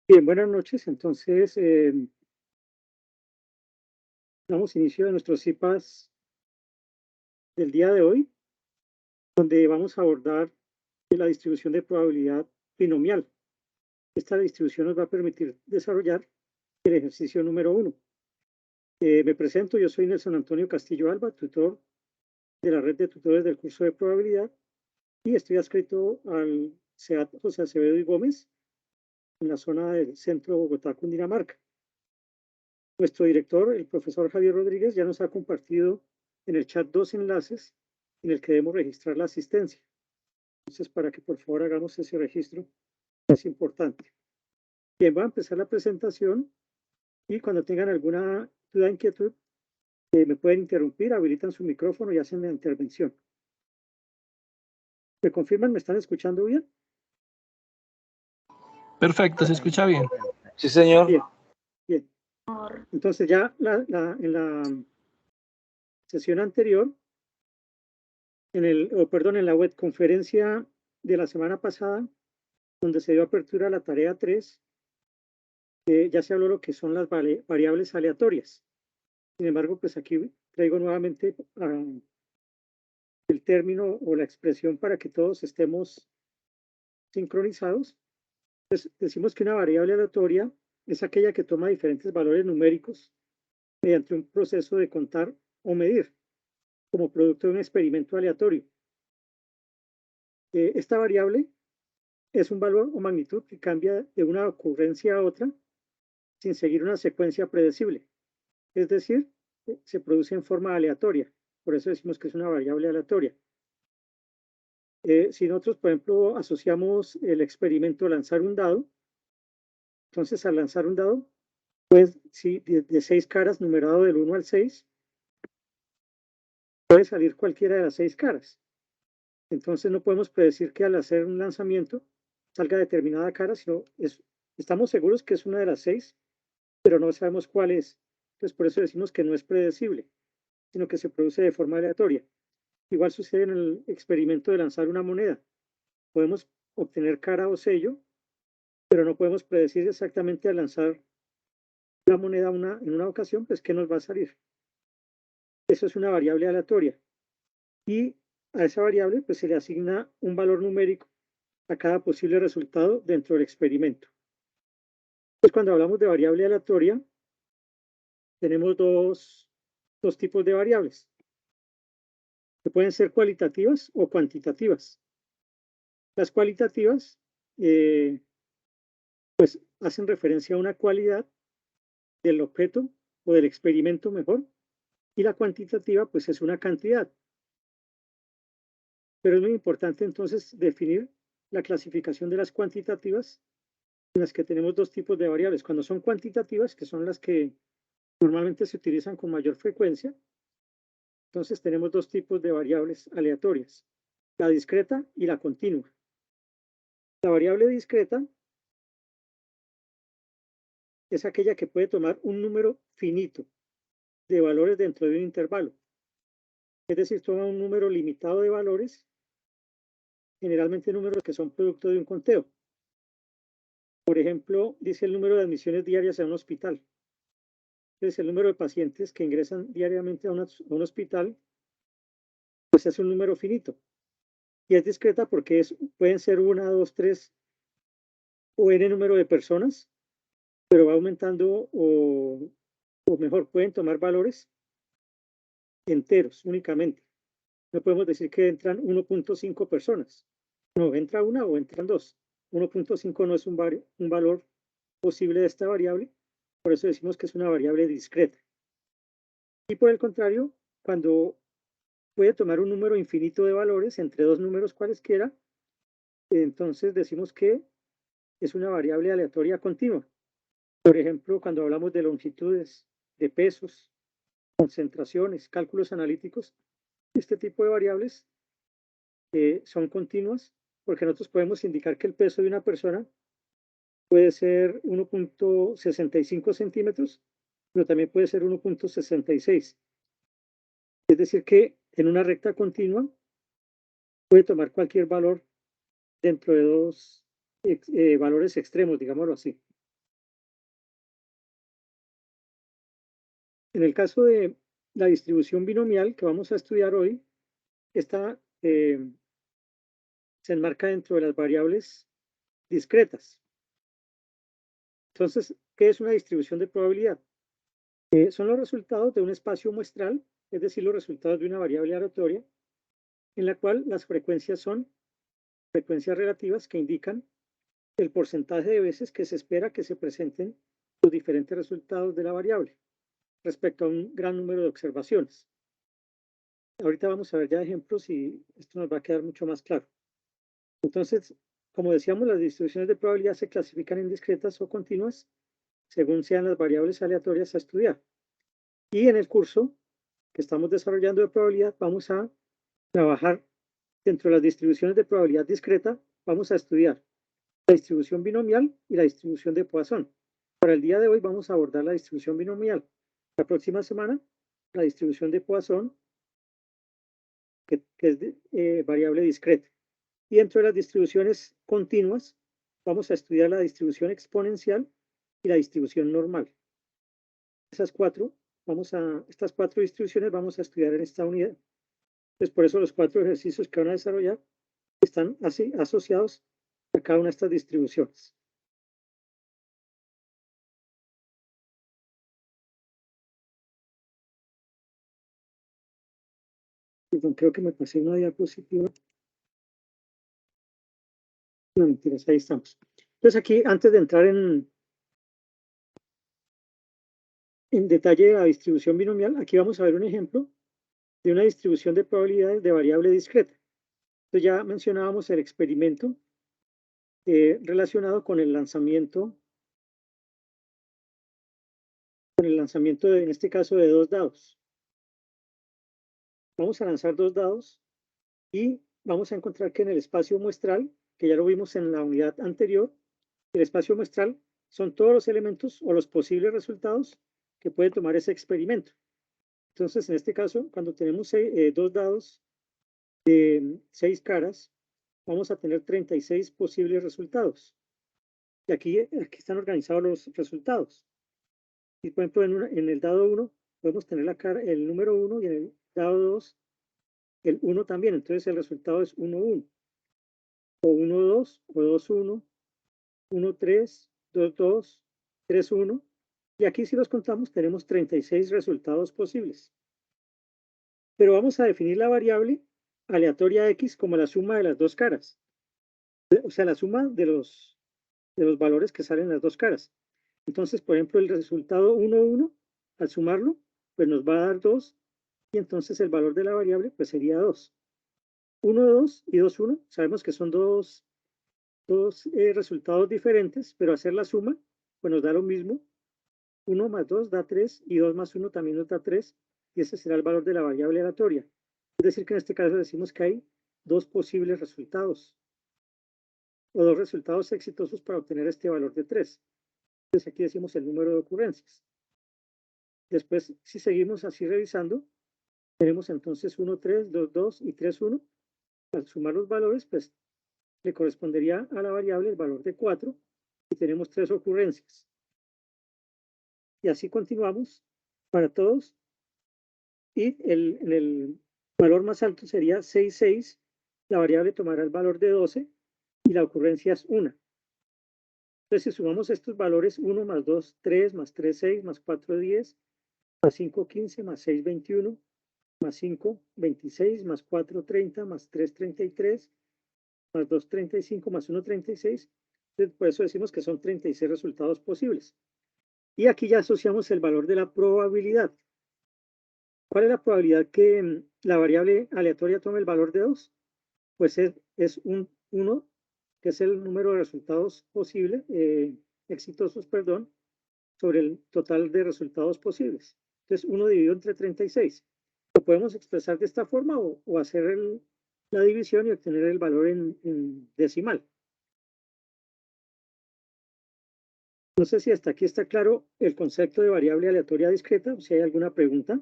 Bien, buenas noches. Entonces, damos inicio a nuestros CIPAS del día de hoy, donde vamos a abordar la distribución de probabilidad binomial. Esta distribución nos va a permitir desarrollar el ejercicio número 1. Me presento, yo soy Nelson Antonio Castillo Alba, tutor de la red de tutores del curso de probabilidad, y estoy adscrito al CEAT José Acevedo y Gómez, en la zona del centro Bogotá, Cundinamarca. Nuestro director, el profesor Javier Rodríguez, ya nos ha compartido en el chat 2 enlaces en el que debemos registrar la asistencia. Entonces, para que por favor hagamos ese registro, es importante. Bien, voy a empezar la presentación y cuando tengan alguna duda, inquietud, me pueden interrumpir, habilitan su micrófono y hacen la intervención. ¿Me confirman? ¿Me están escuchando bien? Perfecto, se escucha bien. Sí, señor. Bien, bien. Entonces ya en la sesión anterior, en la web conferencia de la semana pasada, donde se dio apertura a la tarea 3, ya se habló lo que son las variables aleatorias. Sin embargo, pues aquí traigo nuevamente el término o la expresión para que todos estemos sincronizados. Pues decimos que una variable aleatoria es aquella que toma diferentes valores numéricos mediante un proceso de contar o medir, como producto de un experimento aleatorio. Esta variable es un valor o magnitud que cambia de una ocurrencia a otra sin seguir una secuencia predecible. Es decir, se produce en forma aleatoria. Por eso decimos que es una variable aleatoria. Si nosotros, por ejemplo, asociamos el experimento a lanzar un dado, entonces al lanzar un dado, pues si de 6 caras numerado del 1 al 6, puede salir cualquiera de las 6 caras. Entonces no podemos predecir que al hacer un lanzamiento salga determinada cara, sino estamos seguros que es una de las 6, pero no sabemos cuál es. Entonces por eso decimos que no es predecible, sino que se produce de forma aleatoria. Igual sucede en el experimento de lanzar una moneda. Podemos obtener cara o sello, pero no podemos predecir exactamente al lanzar la moneda en una ocasión, pues qué nos va a salir. Eso es una variable aleatoria. Y a esa variable pues se le asigna un valor numérico a cada posible resultado dentro del experimento. Pues cuando hablamos de variable aleatoria, tenemos dos tipos de variables, que pueden ser cualitativas o cuantitativas. Las cualitativas pues hacen referencia a una cualidad del objeto o del experimento mejor, y la cuantitativa pues es una cantidad. Pero es muy importante entonces definir la clasificación de las cuantitativas, en las que tenemos dos tipos de variables. Cuando son cuantitativas, que son las que normalmente se utilizan con mayor frecuencia, entonces tenemos dos tipos de variables aleatorias, la discreta y la continua. La variable discreta es aquella que puede tomar un número finito de valores dentro de un intervalo. Es decir, toma un número limitado de valores, generalmente números que son producto de un conteo. Por ejemplo, dice el número de admisiones diarias a un hospital. Entonces, el número de pacientes que ingresan diariamente a un hospital, pues es un número finito. Y es discreta porque pueden ser 1, 2, 3 o n número de personas, pero va aumentando o mejor, pueden tomar valores enteros únicamente. No podemos decir que entran 1.5 personas. No, entra una o entran dos. 1.5 no es un valor posible de esta variable, por eso decimos que es una variable discreta. Y por el contrario, cuando puede tomar un número infinito de valores entre dos números cualesquiera, entonces decimos que es una variable aleatoria continua. Por ejemplo, cuando hablamos de longitudes, de pesos, concentraciones, cálculos analíticos, este tipo de variables son continuas porque nosotros podemos indicar que el peso de una persona puede ser 1.65 centímetros, pero también puede ser 1.66. Es decir, que en una recta continua puede tomar cualquier valor dentro de dos valores extremos, digámoslo así. En el caso de la distribución binomial que vamos a estudiar hoy, esta se enmarca dentro de las variables discretas. Entonces, ¿qué es una distribución de probabilidad? Son los resultados de un espacio muestral, es decir, los resultados de una variable aleatoria, en la cual las frecuencias son frecuencias relativas que indican el porcentaje de veces que se espera que se presenten los diferentes resultados de la variable respecto a un gran número de observaciones. Ahorita vamos a ver ya ejemplos y esto nos va a quedar mucho más claro. Entonces, como decíamos, las distribuciones de probabilidad se clasifican en discretas o continuas según sean las variables aleatorias a estudiar. Y en el curso que estamos desarrollando de probabilidad vamos a trabajar dentro de las distribuciones de probabilidad discreta, vamos a estudiar la distribución binomial y la distribución de Poisson. Para el día de hoy vamos a abordar la distribución binomial. La próxima semana, la distribución de Poisson, que es variable discreta. Y dentro de las distribuciones continuas, vamos a estudiar la distribución exponencial y la distribución normal. Estas cuatro distribuciones vamos a estudiar en esta unidad. Pues por eso los 4 ejercicios que van a desarrollar están así asociados a cada una de estas distribuciones. Perdón, creo que me pasé una diapositiva. No, mentiras, ahí estamos. Entonces aquí, antes de entrar en detalle de la distribución binomial, aquí vamos a ver un ejemplo de una distribución de probabilidades de variable discreta. Entonces ya mencionábamos el experimento relacionado con el lanzamiento de, en este caso, de 2 dados. Vamos a lanzar 2 dados y vamos a encontrar que en el espacio muestral, que ya lo vimos en la unidad anterior, el espacio muestral son todos los elementos o los posibles resultados que puede tomar ese experimento. Entonces, en este caso, cuando tenemos 2 dados de 6 caras, vamos a tener 36 posibles resultados. Y aquí están organizados los resultados. Y por ejemplo, en el dado 1 podemos tener el número 1 y en el dado 2 el 1 también. Entonces el resultado es 1, 1. O 1, 2, o 2, 1, 1, 3, 2, 2, 3, 1. Y aquí si los contamos tenemos 36 resultados posibles. Pero vamos a definir la variable aleatoria x como la suma de las 2 caras. O sea, la suma de los valores que salen en las 2 caras. Entonces, por ejemplo, el resultado 1, 1, al sumarlo, pues nos va a dar 2, y entonces el valor de la variable pues sería 2. 1, 2 y 2, 1, sabemos que son dos resultados diferentes, pero hacer la suma pues nos da lo mismo. 1 más 2 da 3 y 2 más 1 también nos da 3, y ese será el valor de la variable aleatoria. Es decir, que en este caso decimos que hay 2 posibles resultados o 2 resultados exitosos para obtener este valor de 3. Entonces aquí decimos el número de ocurrencias. Después, si seguimos así revisando, tenemos entonces 1, 3, 2, 2 y 3, 1. Al sumar los valores, pues le correspondería a la variable el valor de 4 y tenemos 3 ocurrencias. Y así continuamos para todos. Y el valor más alto sería 6, 6. La variable tomará el valor de 12 y la ocurrencia es 1. Entonces, si sumamos estos valores, 1 más 2, 3, más 3, 6, más 4, 10, más 5, 15, más 6, 21, más 5, 26, más 4, 30, más 3, 33, más 2, 35, más 1, 36. Entonces, por eso decimos que son 36 resultados posibles. Y aquí ya asociamos el valor de la probabilidad. ¿Cuál es la probabilidad que la variable aleatoria tome el valor de 2? Pues es un 1, que es el número de resultados posibles, exitosos, perdón, sobre el total de resultados posibles. Entonces, 1 dividido entre 36. Lo podemos expresar de esta forma o hacer la división y obtener el valor en decimal. No sé si hasta aquí está claro el concepto de variable aleatoria discreta, o si hay alguna pregunta.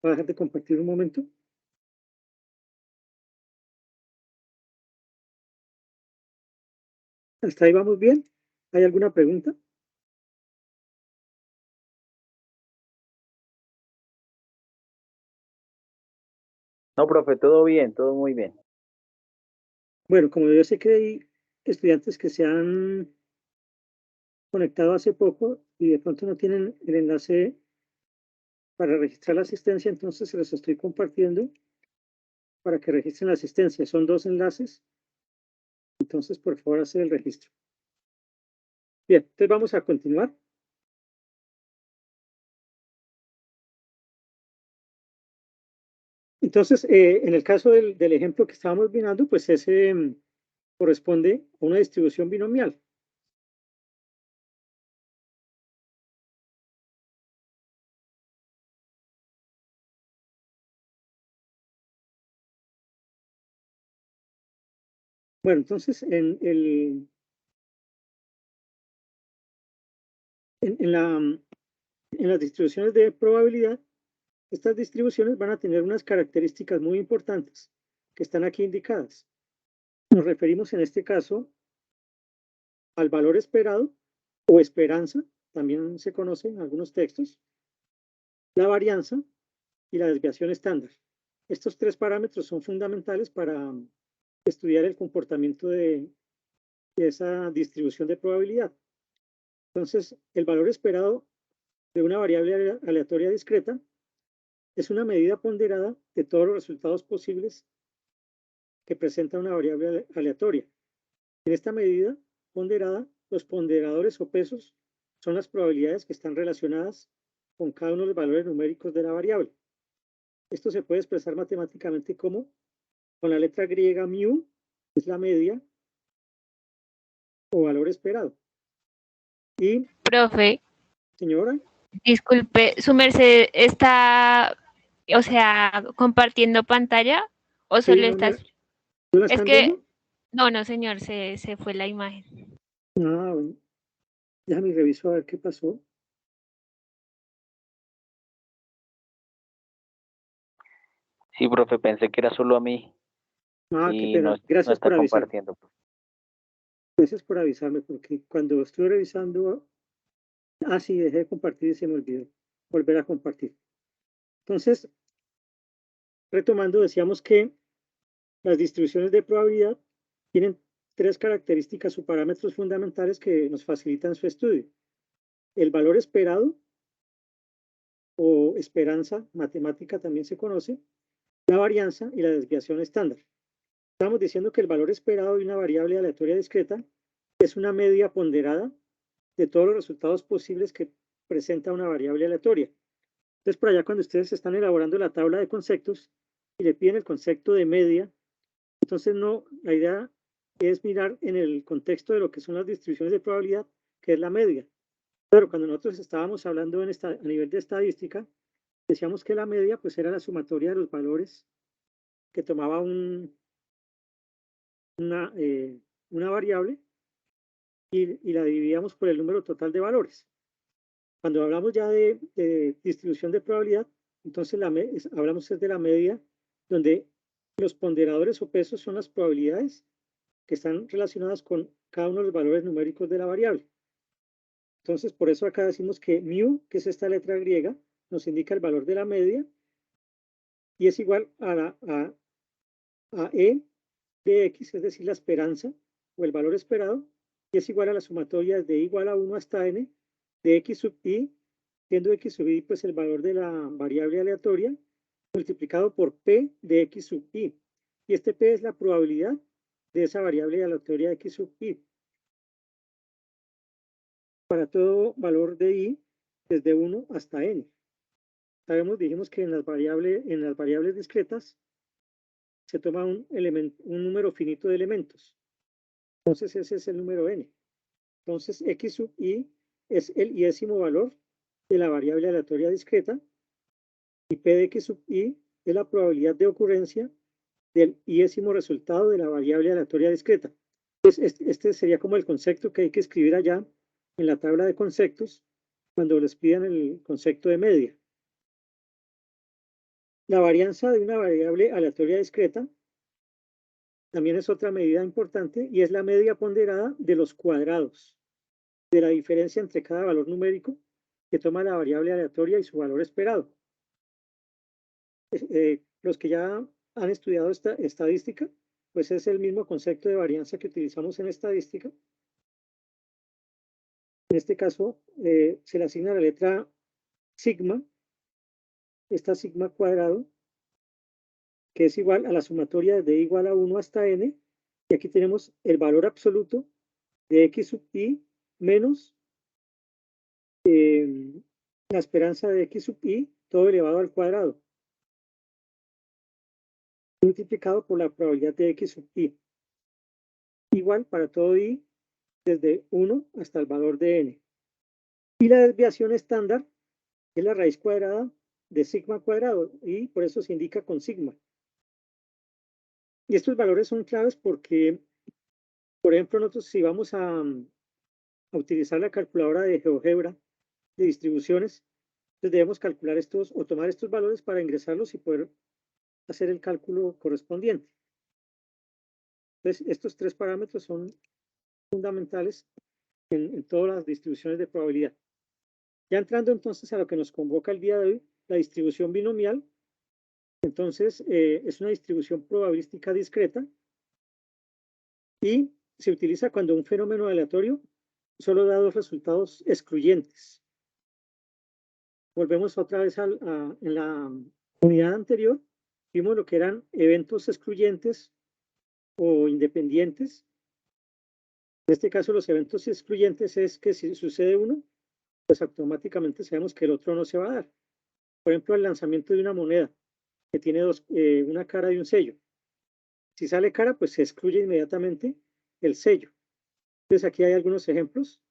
Voy a dejar de compartir un momento. ¿Hasta ahí vamos bien? ¿Hay alguna pregunta? No, profe, todo bien, todo muy bien. Bueno, como yo sé que hay estudiantes que se han conectado hace poco y de pronto no tienen el enlace para registrar la asistencia, entonces se los estoy compartiendo para que registren la asistencia. Son 2 enlaces, entonces por favor hacer el registro. Bien, entonces vamos a continuar. Entonces, en el caso del ejemplo que estábamos mirando, pues ese corresponde a una distribución binomial. Bueno, entonces en las distribuciones de probabilidad, estas distribuciones van a tener unas características muy importantes que están aquí indicadas. Nos referimos en este caso al valor esperado o esperanza, también se conoce en algunos textos, la varianza y la desviación estándar. Estos 3 parámetros son fundamentales para estudiar el comportamiento de esa distribución de probabilidad. Entonces, el valor esperado de una variable aleatoria discreta es una medida ponderada de todos los resultados posibles que presenta una variable aleatoria. En esta medida ponderada, los ponderadores o pesos son las probabilidades que están relacionadas con cada uno de los valores numéricos de la variable. Esto se puede expresar matemáticamente como con la letra griega mu, es la media o valor esperado. Y, Profe, señora, disculpe, ¿su merced está, o sea, compartiendo pantalla o sí, solo no, está? ¿no la Es están que, viendo? no, señor, se fue la imagen. Ah, bueno, déjame reviso a ver qué pasó. Sí, profe, pensé que era solo a mí Ah, qué y pena. no está compartiendo. Gracias por avisarme, porque cuando estuve revisando, sí, dejé de compartir y se me olvidó volver a compartir. Entonces, retomando, decíamos que las distribuciones de probabilidad tienen 3 características o parámetros fundamentales que nos facilitan su estudio. El valor esperado o esperanza matemática también se conoce, la varianza y la desviación estándar. Estamos diciendo que el valor esperado de una variable aleatoria discreta es una media ponderada de todos los resultados posibles que presenta una variable aleatoria. Entonces, por allá cuando ustedes están elaborando la tabla de conceptos y le piden el concepto de media, entonces no, la idea es mirar en el contexto de lo que son las distribuciones de probabilidad, que es la media. Pero cuando nosotros estábamos hablando a nivel de estadística, decíamos que la media pues era la sumatoria de los valores que tomaba una variable y la dividíamos por el número total de valores. Cuando hablamos ya de distribución de probabilidad, entonces hablamos de la media, donde los ponderadores o pesos son las probabilidades que están relacionadas con cada uno de los valores numéricos de la variable. Entonces, por eso acá decimos que mu, que es esta letra griega, nos indica el valor de la media y es igual a E de X, es decir, la esperanza o el valor esperado, y es igual a la sumatoria de igual a 1 hasta n de X sub i, siendo X sub i pues el valor de la variable aleatoria, multiplicado por P de X sub i. Y este P es la probabilidad de esa variable aleatoria X sub i. Para todo valor de i, desde 1 hasta n. Dijimos que en las variables discretas se toma un número finito de elementos. Entonces ese es el número n. Entonces x sub i es el iésimo valor de la variable aleatoria discreta y p de x sub i es la probabilidad de ocurrencia del iésimo resultado de la variable aleatoria discreta. Entonces este sería como el concepto que hay que escribir allá en la tabla de conceptos cuando les pidan el concepto de media. La varianza de una variable aleatoria discreta también es otra medida importante y es la media ponderada de los cuadrados, de la diferencia entre cada valor numérico que toma la variable aleatoria y su valor esperado. Los que ya han estudiado esta estadística, pues es el mismo concepto de varianza que utilizamos en estadística. En este caso, se le asigna la letra sigma, esta sigma cuadrado, que es igual a la sumatoria de igual a 1 hasta n, y aquí tenemos el valor absoluto de x sub i menos la esperanza de x sub i, todo elevado al cuadrado, multiplicado por la probabilidad de x sub i, igual para todo i desde 1 hasta el valor de n. Y la desviación estándar es la raíz cuadrada de sigma cuadrado, y por eso se indica con sigma. Y estos valores son claves porque, por ejemplo, nosotros si vamos a utilizar la calculadora de GeoGebra de distribuciones, entonces debemos calcular estos o tomar estos valores para ingresarlos y poder hacer el cálculo correspondiente. Entonces, estos tres parámetros son fundamentales en todas las distribuciones de probabilidad. Ya entrando entonces a lo que nos convoca el día de hoy, la distribución binomial. Entonces, es una distribución probabilística discreta y se utiliza cuando un fenómeno aleatorio solo da dos resultados excluyentes. Volvemos otra vez en la unidad anterior, vimos lo que eran eventos excluyentes o independientes. En este caso, los eventos excluyentes es que si sucede uno, pues automáticamente sabemos que el otro no se va a dar. Por ejemplo, el lanzamiento de una moneda que tiene una cara y un sello. Si sale cara, pues se excluye inmediatamente el sello. Entonces aquí hay algunos ejemplos.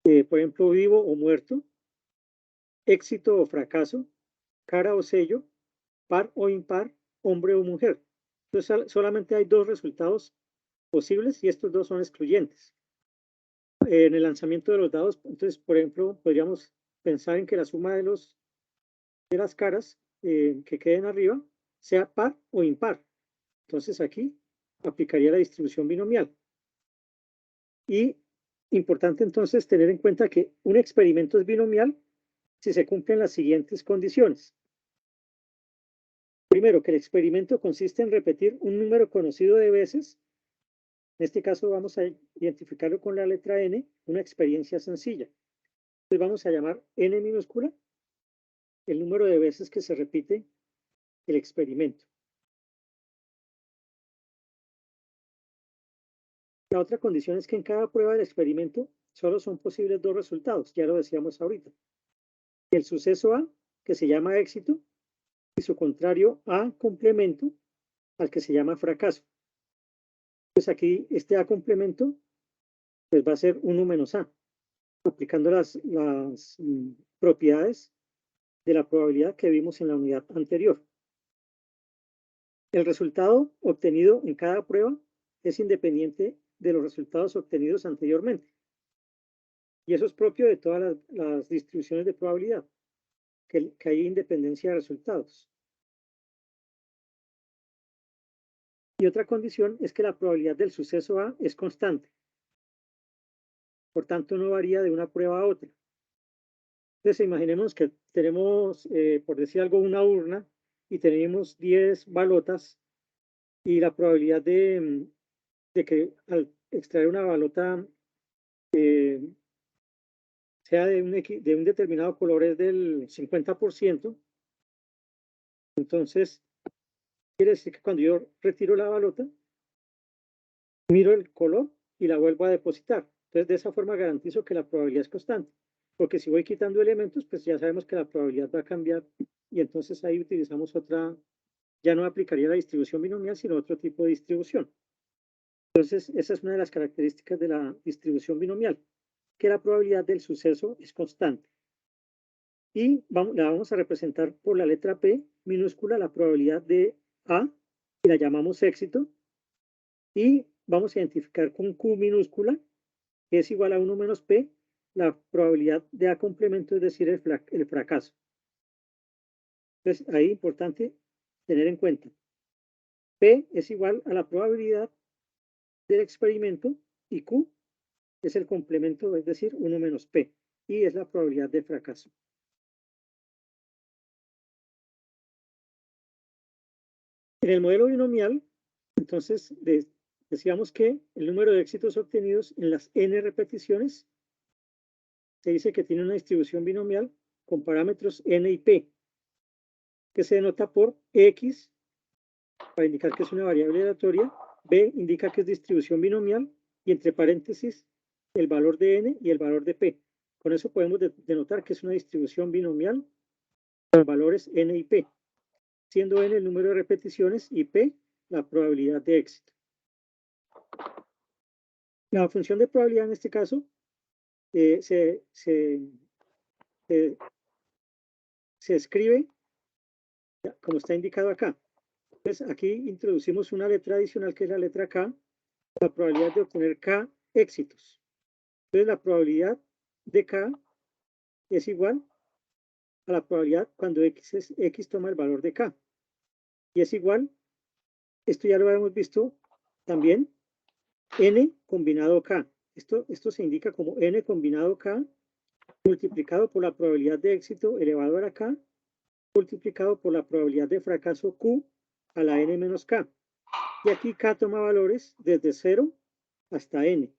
Por ejemplo, vivo o muerto, éxito o fracaso, cara o sello, par o impar, hombre o mujer. Entonces solamente hay dos resultados posibles y estos dos son excluyentes. En el lanzamiento de los dados, entonces, por ejemplo, podríamos pensar en que la suma de las caras que queden arriba sea par o impar. Entonces aquí aplicaría la distribución binomial. Y importante entonces tener en cuenta que un experimento es binomial si se cumplen las siguientes condiciones. Primero, que el experimento consiste en repetir un número conocido de veces. En este caso vamos a identificarlo con la letra N, una experiencia sencilla. Entonces vamos a llamar N minúscula el número de veces que se repite el experimento. La otra condición es que en cada prueba del experimento solo son posibles dos resultados, ya lo decíamos ahorita. El suceso A, que se llama éxito, y su contrario A complemento, al que se llama fracaso. Pues aquí este A complemento pues va a ser 1 menos A, aplicando las propiedades de la probabilidad que vimos en la unidad anterior. El resultado obtenido en cada prueba es independiente de los resultados obtenidos anteriormente. Y eso es propio de todas las distribuciones de probabilidad, que hay independencia de resultados. Y otra condición es que la probabilidad del suceso A es constante. Por tanto, no varía de una prueba a otra. Entonces, imaginemos que tenemos, por decir algo, una urna y tenemos 10 balotas y la probabilidad de que al extraer una balota sea de un determinado color es del 50%. Entonces, quiere decir que cuando yo retiro la balota, miro el color y la vuelvo a depositar. Entonces, de esa forma garantizo que la probabilidad es constante. Porque si voy quitando elementos, pues ya sabemos que la probabilidad va a cambiar y entonces ahí utilizamos otra, ya no aplicaría la distribución binomial, sino otro tipo de distribución. Entonces, esa es una de las características de la distribución binomial, que la probabilidad del suceso es constante. Y la vamos a representar por la letra P minúscula, la probabilidad de A, y la llamamos éxito. Y vamos a identificar con Q minúscula, que es igual a 1 menos P, la probabilidad de A complemento, es decir, el fracaso. Entonces, ahí es importante tener en cuenta P es igual a la probabilidad del experimento y Q es el complemento, es decir, 1 menos P, y es la probabilidad de fracaso. En el modelo binomial, entonces, decíamos que el número de éxitos obtenidos en las n repeticiones se dice que tiene una distribución binomial con parámetros n y p, que se denota por x, para indicar que es una variable aleatoria, b indica que es distribución binomial, y entre paréntesis el valor de n y el valor de p. Con eso podemos denotar que es una distribución binomial con valores n y p, siendo n el número de repeticiones y p la probabilidad de éxito. La función de probabilidad en este caso se escribe como está indicado acá. Entonces aquí introducimos una letra adicional que es la letra K, la probabilidad de obtener K éxitos. Entonces la probabilidad de K es igual a la probabilidad cuando X toma el valor de K. Y es igual, esto ya lo habíamos visto también, N combinado K. Esto se indica como N combinado K multiplicado por la probabilidad de éxito elevado a la K multiplicado por la probabilidad de fracaso Q a la N menos K. Y aquí K toma valores desde 0 hasta N.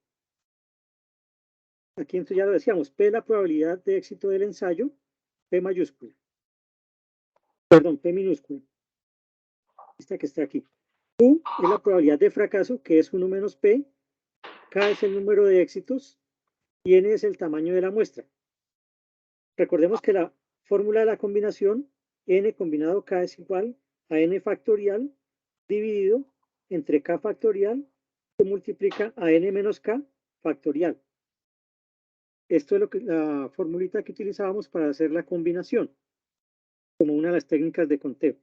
Aquí entonces ya lo decíamos, P es la probabilidad de éxito del ensayo, P mayúscula. Perdón, P minúscula. Esta que está aquí. Q es la probabilidad de fracaso, que es 1 menos P. K es el número de éxitos y N es el tamaño de la muestra. Recordemos que la fórmula de la combinación N combinado K es igual a N factorial dividido entre K factorial que multiplica a N menos K factorial. Esto es la formulita que utilizábamos para hacer la combinación, como una de las técnicas de conteo.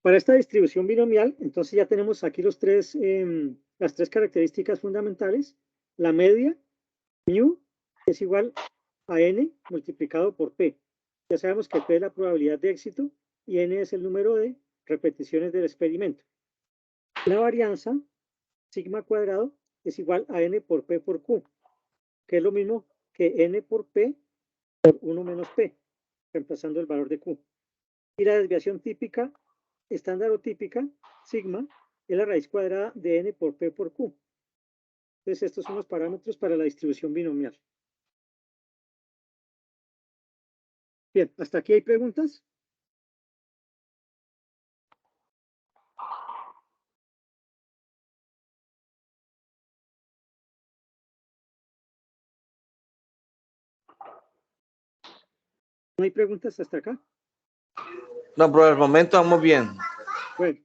Para esta distribución binomial, entonces ya tenemos aquí las tres características fundamentales. La media, mu, es igual a n multiplicado por p. Ya sabemos que p es la probabilidad de éxito y n es el número de repeticiones del experimento. La varianza, sigma cuadrado, es igual a n por p por q, que es lo mismo que n por p por 1 menos p, reemplazando el valor de q. Y la desviación típica, estándar o típica, sigma, es la raíz cuadrada de n por p por q. Entonces estos son los parámetros para la distribución binomial. Bien, ¿hasta aquí hay preguntas? ¿No hay preguntas hasta acá? No, por el momento vamos bien. Bueno,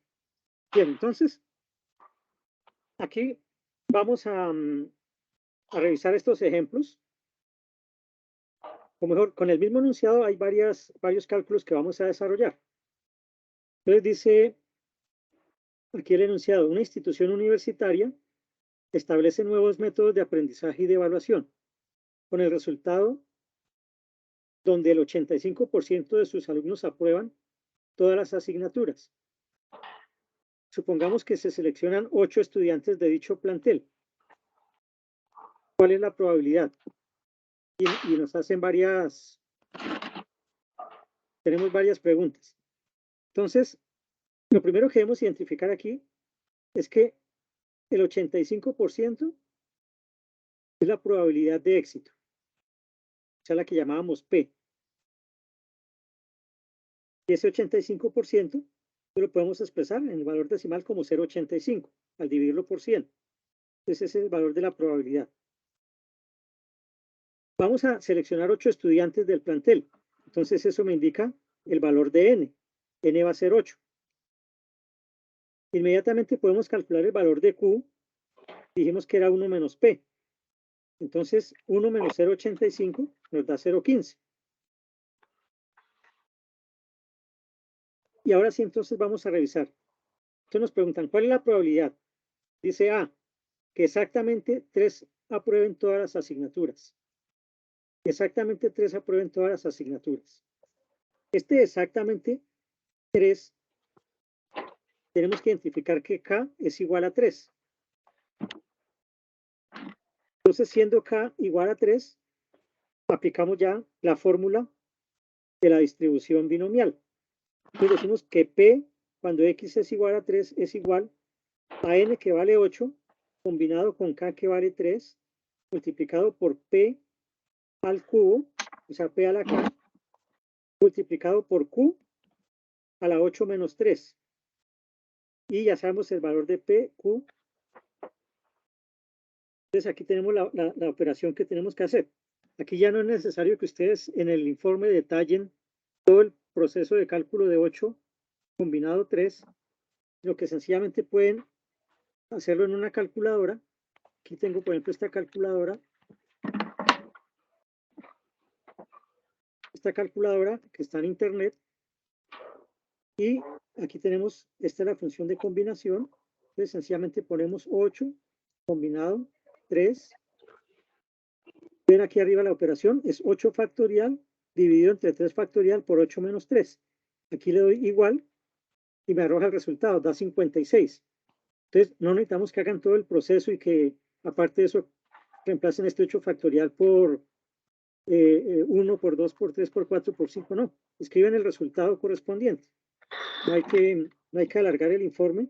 bien, entonces, aquí vamos a revisar estos ejemplos. O mejor, con el mismo enunciado hay varios cálculos que vamos a desarrollar. Entonces dice aquí el enunciado: una institución universitaria establece nuevos métodos de aprendizaje y de evaluación, con el resultado donde el 85% de sus alumnos aprueban todas las asignaturas. Supongamos que se seleccionan 8 estudiantes de dicho plantel. ¿Cuál es la probabilidad? Y nos hacen tenemos varias preguntas. Entonces, lo primero que debemos identificar aquí es que el 85% es la probabilidad de éxito, o sea, la que llamábamos P. Y ese 85% lo podemos expresar en el valor decimal como 0,85 al dividirlo por 100. Ese es el valor de la probabilidad. Vamos a seleccionar 8 estudiantes del plantel. Entonces eso me indica el valor de n. N va a ser 8. Inmediatamente podemos calcular el valor de Q. Dijimos que era 1 menos P. Entonces 1 menos 0,85 nos da 0,15. Y ahora sí, entonces vamos a revisar. Entonces nos preguntan, ¿cuál es la probabilidad? Dice A, que exactamente 3 aprueben todas las asignaturas. Exactamente 3 aprueben todas las asignaturas. Este exactamente 3, tenemos que identificar que K es igual a 3. Entonces, siendo K igual a 3, aplicamos ya la fórmula de la distribución binomial. Entonces decimos que P, cuando X es igual a 3, es igual a N, que vale 8, combinado con K, que vale 3, multiplicado por P al cubo, o sea, P a la K, multiplicado por Q a la 8 menos 3. Y ya sabemos el valor de P, Q. Entonces aquí tenemos la operación que tenemos que hacer. Aquí ya no es necesario que ustedes en el informe detallen todo el proceso de cálculo de 8 combinado 3, sino que sencillamente pueden hacerlo en una calculadora. Aquí tengo, por ejemplo, esta calculadora que está en internet, y aquí tenemos, esta es la función de combinación. Entonces sencillamente ponemos 8 combinado 3. Ven aquí arriba la operación, es 8 factorial dividido entre 3 factorial por 8 menos 3. Aquí le doy igual y me arroja el resultado, da 56. Entonces no necesitamos que hagan todo el proceso y que aparte de eso reemplacen este 8 factorial por 1, por 2, por 3, por 4, por 5, no. Escriben el resultado correspondiente. No hay que alargar el informe,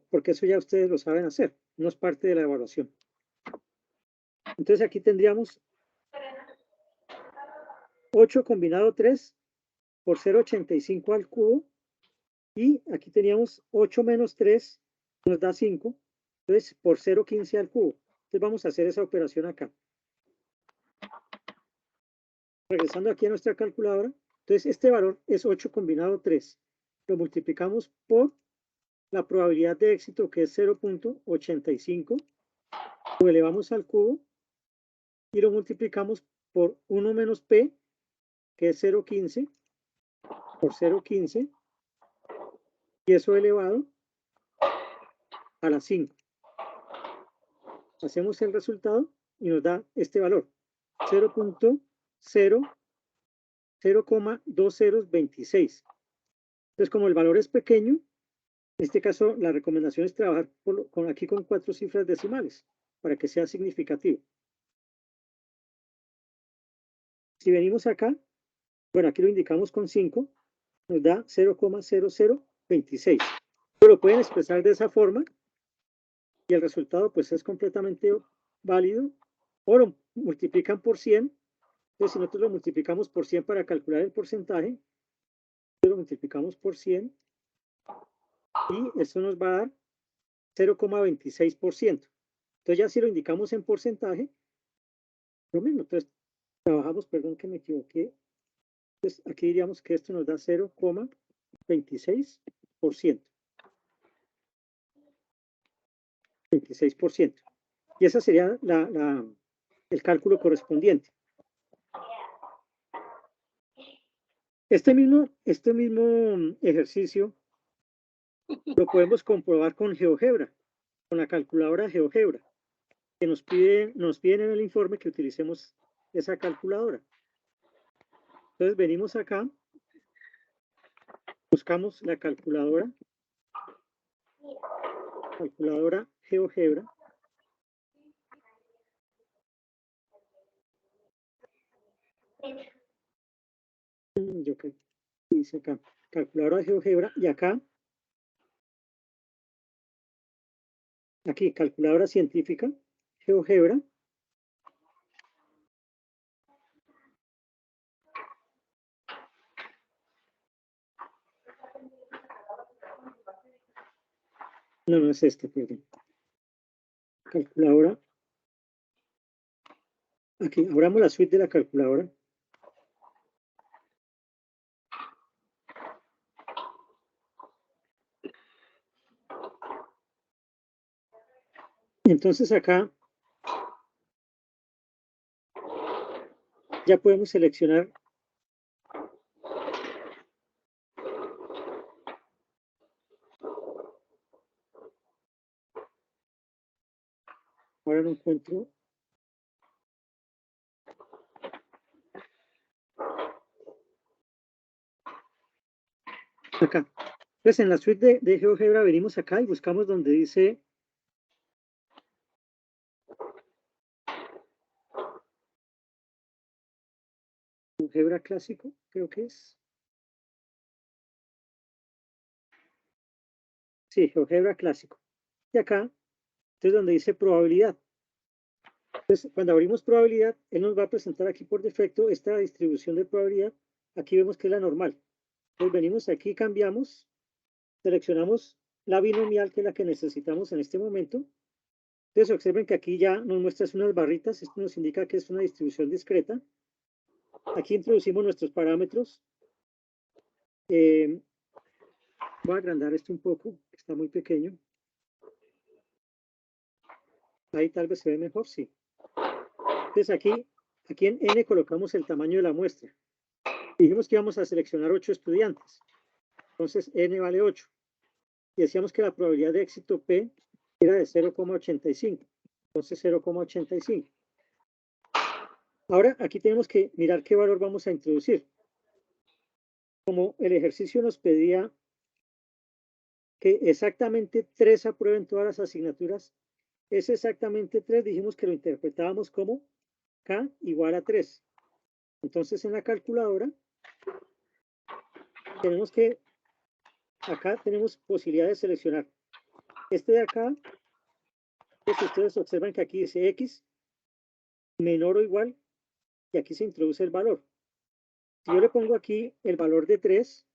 porque eso ya ustedes lo saben hacer, no es parte de la evaluación. Entonces aquí tendríamos 8 combinado 3 por 0,85 al cubo, y aquí teníamos 8 menos 3 nos da 5, entonces por 0,15 al cubo. Entonces vamos a hacer esa operación acá. Regresando aquí a nuestra calculadora, entonces este valor es 8 combinado 3. Lo multiplicamos por la probabilidad de éxito, que es 0,85, lo elevamos al cubo y lo multiplicamos por 1 menos P, que es 0,15, por 0,15, y eso elevado a la 5. Hacemos el resultado y nos da este valor, 0,2026. Entonces, como el valor es pequeño, en este caso la recomendación es trabajar aquí con 4 cifras decimales para que sea significativo. Si venimos acá, bueno, aquí lo indicamos con 5, nos da 0,0026. Pero lo pueden expresar de esa forma y el resultado pues es completamente válido. O lo multiplican por 100. Entonces, si nosotros lo multiplicamos por 100 para calcular el porcentaje, lo multiplicamos por 100 y eso nos va a dar 0,26%. Entonces, ya si lo indicamos en porcentaje, lo mismo. Entonces, trabajamos, perdón que me equivoqué. Entonces, aquí diríamos que esto nos da 0,26%. 26%. Y ese sería el cálculo correspondiente. Este mismo ejercicio lo podemos comprobar con GeoGebra, con la calculadora GeoGebra, que nos piden en el informe que utilicemos esa calculadora. Entonces venimos acá, buscamos la calculadora GeoGebra. Yo creo que dice acá, calculadora GeoGebra, y acá, aquí, calculadora científica, GeoGebra. No es este, perdón. Calculadora. Aquí, abramos la suite de la calculadora. Entonces acá ya podemos seleccionar ahora no encuentro acá. Entonces, en la suite de GeoGebra venimos acá y buscamos donde dice GeoGebra clásico, creo que es. Sí, GeoGebra clásico. Y acá, entonces donde dice probabilidad. Entonces, cuando abrimos probabilidad, él nos va a presentar aquí por defecto esta distribución de probabilidad. Aquí vemos que es la normal. Entonces venimos aquí, cambiamos, seleccionamos la binomial, que es la que necesitamos en este momento. Entonces observen que aquí ya nos muestra unas barritas, esto nos indica que es una distribución discreta. Aquí introducimos nuestros parámetros. Voy a agrandar esto un poco, está muy pequeño. Ahí tal vez se ve mejor, sí. Entonces aquí en N colocamos el tamaño de la muestra. Dijimos que íbamos a seleccionar 8 estudiantes. Entonces N vale 8. Y decíamos que la probabilidad de éxito P era de 0,85. Entonces 0,85. Ahora aquí tenemos que mirar qué valor vamos a introducir. Como el ejercicio nos pedía que exactamente 3 aprueben todas las asignaturas, es exactamente 3, dijimos que lo interpretábamos como K igual a 3. Entonces en la calculadora tenemos que, acá tenemos posibilidad de seleccionar este de acá. Pues ustedes observan que aquí dice X menor o igual y aquí se introduce el valor. Si yo le pongo aquí el valor de 3,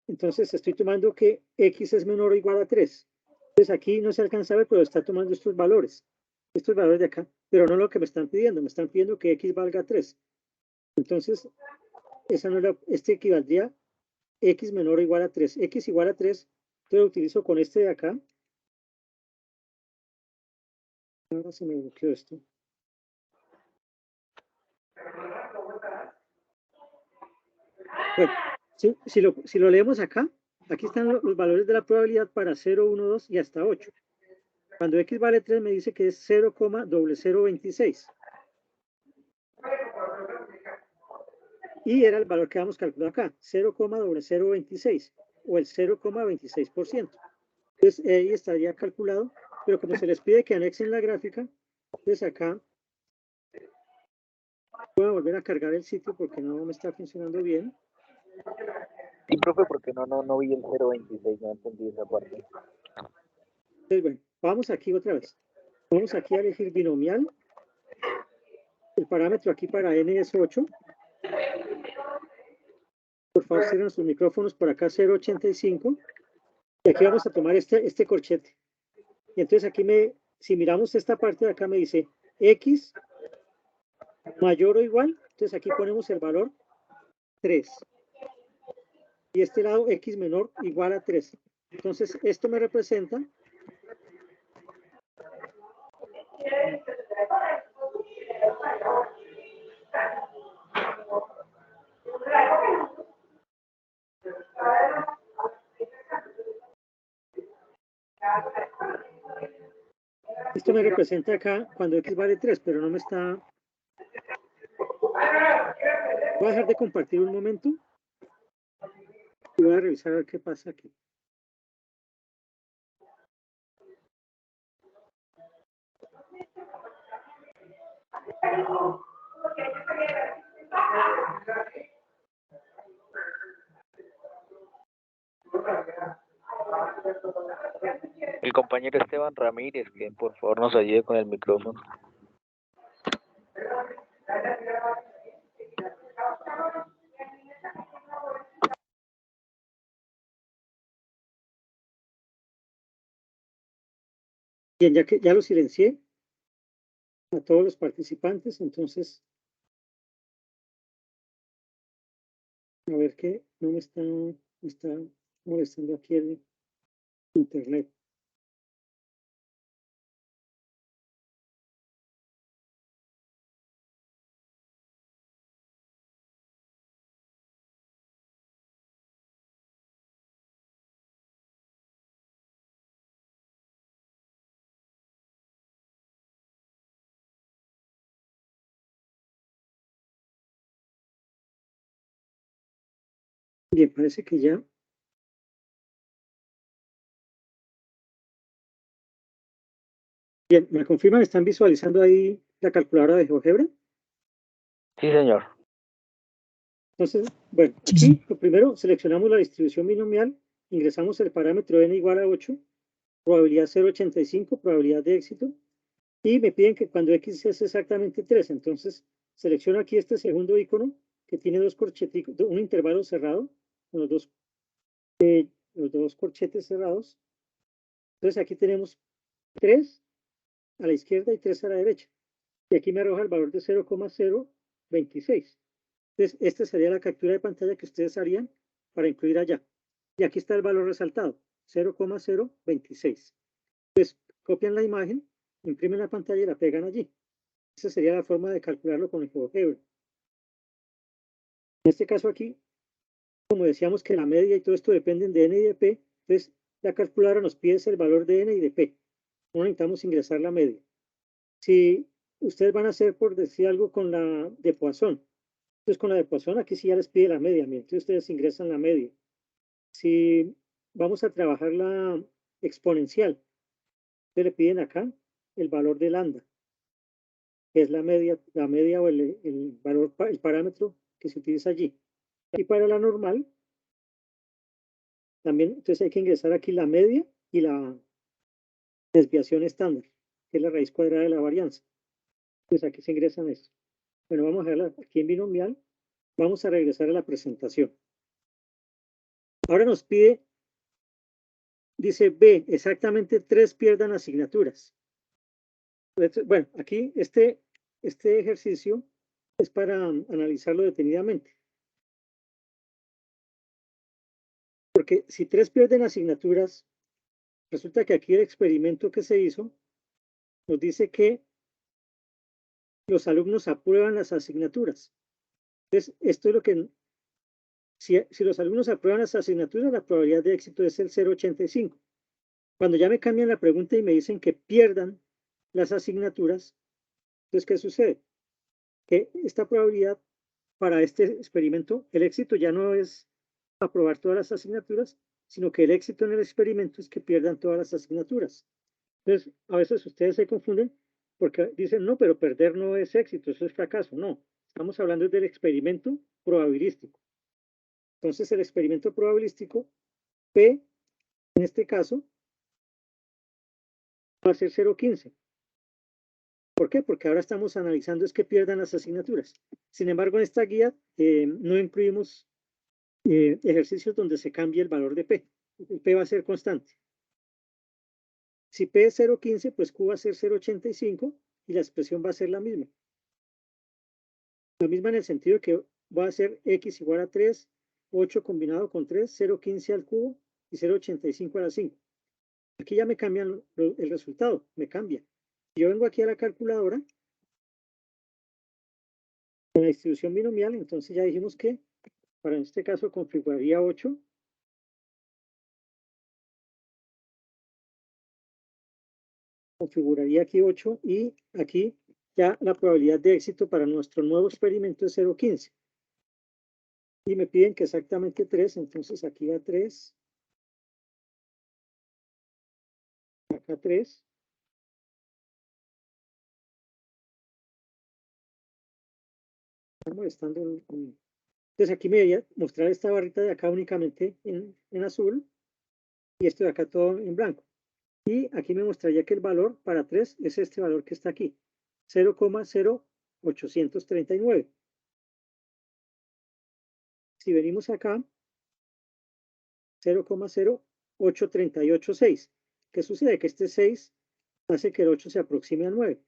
entonces estoy tomando que X es menor o igual a 3. Entonces aquí no se alcanza a ver, pero está tomando estos valores de acá, pero no lo que me están pidiendo que X valga 3. Entonces, esa no era, este equivaldría X menor o igual a 3. X igual a 3, entonces lo utilizo con este de acá. Ahora se me bloqueó esto. Bueno, si lo leemos acá, aquí están los valores de la probabilidad para 0, 1, 2 y hasta 8. Cuando X vale 3 me dice que es 0,0026. Y era el valor que habíamos calculado acá, 0,0026 o el 0,26%. Entonces ahí estaría calculado, pero como se les pide que anexen la gráfica, entonces acá voy a volver a cargar el sitio porque no me está funcionando bien. Sí, profe, porque no vi el 0.26, no entendí esa parte. Entonces, bueno, vamos aquí otra vez. Vamos aquí a elegir binomial. El parámetro aquí para n es 8. Por favor, cierren sus micrófonos por acá 0.85. Y aquí vamos a tomar este corchete. Y entonces aquí si miramos esta parte de acá me dice X mayor o igual. Entonces aquí ponemos el valor 3. Y este lado X menor igual a 3. Entonces esto me representa acá cuando X vale 3, pero no me está. Voy a dejar de compartir un momento y voy a revisar a ver qué pasa aquí. El compañero Esteban Ramírez, que por favor nos ayude con el micrófono. Bien, ya lo silencié a todos los participantes, entonces a ver qué no me está molestando aquí el internet. Bien, parece que ya. Bien, ¿me confirman? ¿Están visualizando ahí la calculadora de GeoGebra? Sí, señor. Entonces, bueno, aquí lo primero seleccionamos la distribución binomial, ingresamos el parámetro n igual a 8, probabilidad 0,85, probabilidad de éxito, y me piden que cuando x es exactamente 3, entonces selecciono aquí este segundo icono que tiene dos corcheticos, un intervalo cerrado, con los dos corchetes cerrados. Entonces aquí tenemos 3 a la izquierda y 3 a la derecha. Y aquí me arroja el valor de 0,026. Entonces, esta sería la captura de pantalla que ustedes harían para incluir allá. Y aquí está el valor resaltado, 0,026. Entonces, copian la imagen, imprimen la pantalla y la pegan allí. Esa sería la forma de calcularlo con el GeoGebra. En este caso aquí, como decíamos que la media y todo esto dependen de n y de p, entonces la calculadora nos pide el valor de n y de p. No necesitamos ingresar la media. Si ustedes van a hacer, por decir algo, con la de Poisson, entonces con la de Poisson aquí sí ya les pide la media, mientras ustedes ingresan la media. Si vamos a trabajar la exponencial, ustedes le piden acá el valor de lambda, que es la media o el valor, el parámetro que se utiliza allí. Y para la normal, también entonces hay que ingresar aquí la media y la desviación estándar, que es la raíz cuadrada de la varianza. Pues aquí se ingresan esto. Bueno, vamos a verla aquí en binomial. Vamos a regresar a la presentación. Ahora nos pide, dice B, exactamente 3 pierdan asignaturas. Bueno, aquí este ejercicio es para analizarlo detenidamente. Porque si 3 pierden asignaturas, resulta que aquí el experimento que se hizo nos dice que los alumnos aprueban las asignaturas. Entonces, esto es lo que, si los alumnos aprueban las asignaturas, la probabilidad de éxito es el 0,85. Cuando ya me cambian la pregunta y me dicen que pierdan las asignaturas, entonces, ¿qué sucede? Que esta probabilidad para este experimento, el éxito ya no es aprobar todas las asignaturas, sino que el éxito en el experimento es que pierdan todas las asignaturas. Entonces, a veces ustedes se confunden porque dicen, no, pero perder no es éxito, eso es fracaso. No, estamos hablando del experimento probabilístico. Entonces, el experimento probabilístico, P, en este caso, va a ser 0,15. ¿Por qué? Porque ahora estamos analizando es que pierdan las asignaturas. Sin embargo, en esta guía no incluimos ejercicios donde se cambie el valor de P. El P va a ser constante. Si P es 0,15, pues Q va a ser 0,85 y la expresión va a ser la misma. La misma en el sentido que va a ser X igual a 3, 8 combinado con 3, 0,15 al cubo y 0,85 a la 5. Aquí ya me cambian el resultado, me cambia. Yo vengo aquí a la calculadora, en la distribución binomial, entonces ya dijimos que para este caso configuraría 8. Configuraría aquí 8 y aquí ya la probabilidad de éxito para nuestro nuevo experimento es 0,15. Y me piden que exactamente 3, entonces aquí va 3. Acá 3. Está molestando. Entonces aquí me voy a mostrar esta barrita de acá únicamente en azul y esto de acá todo en blanco. Y aquí me mostraría que el valor para 3 es este valor que está aquí, 0,0839. Si venimos acá, 0,08386. ¿Qué sucede? Que este 6 hace que el 8 se aproxime al 9.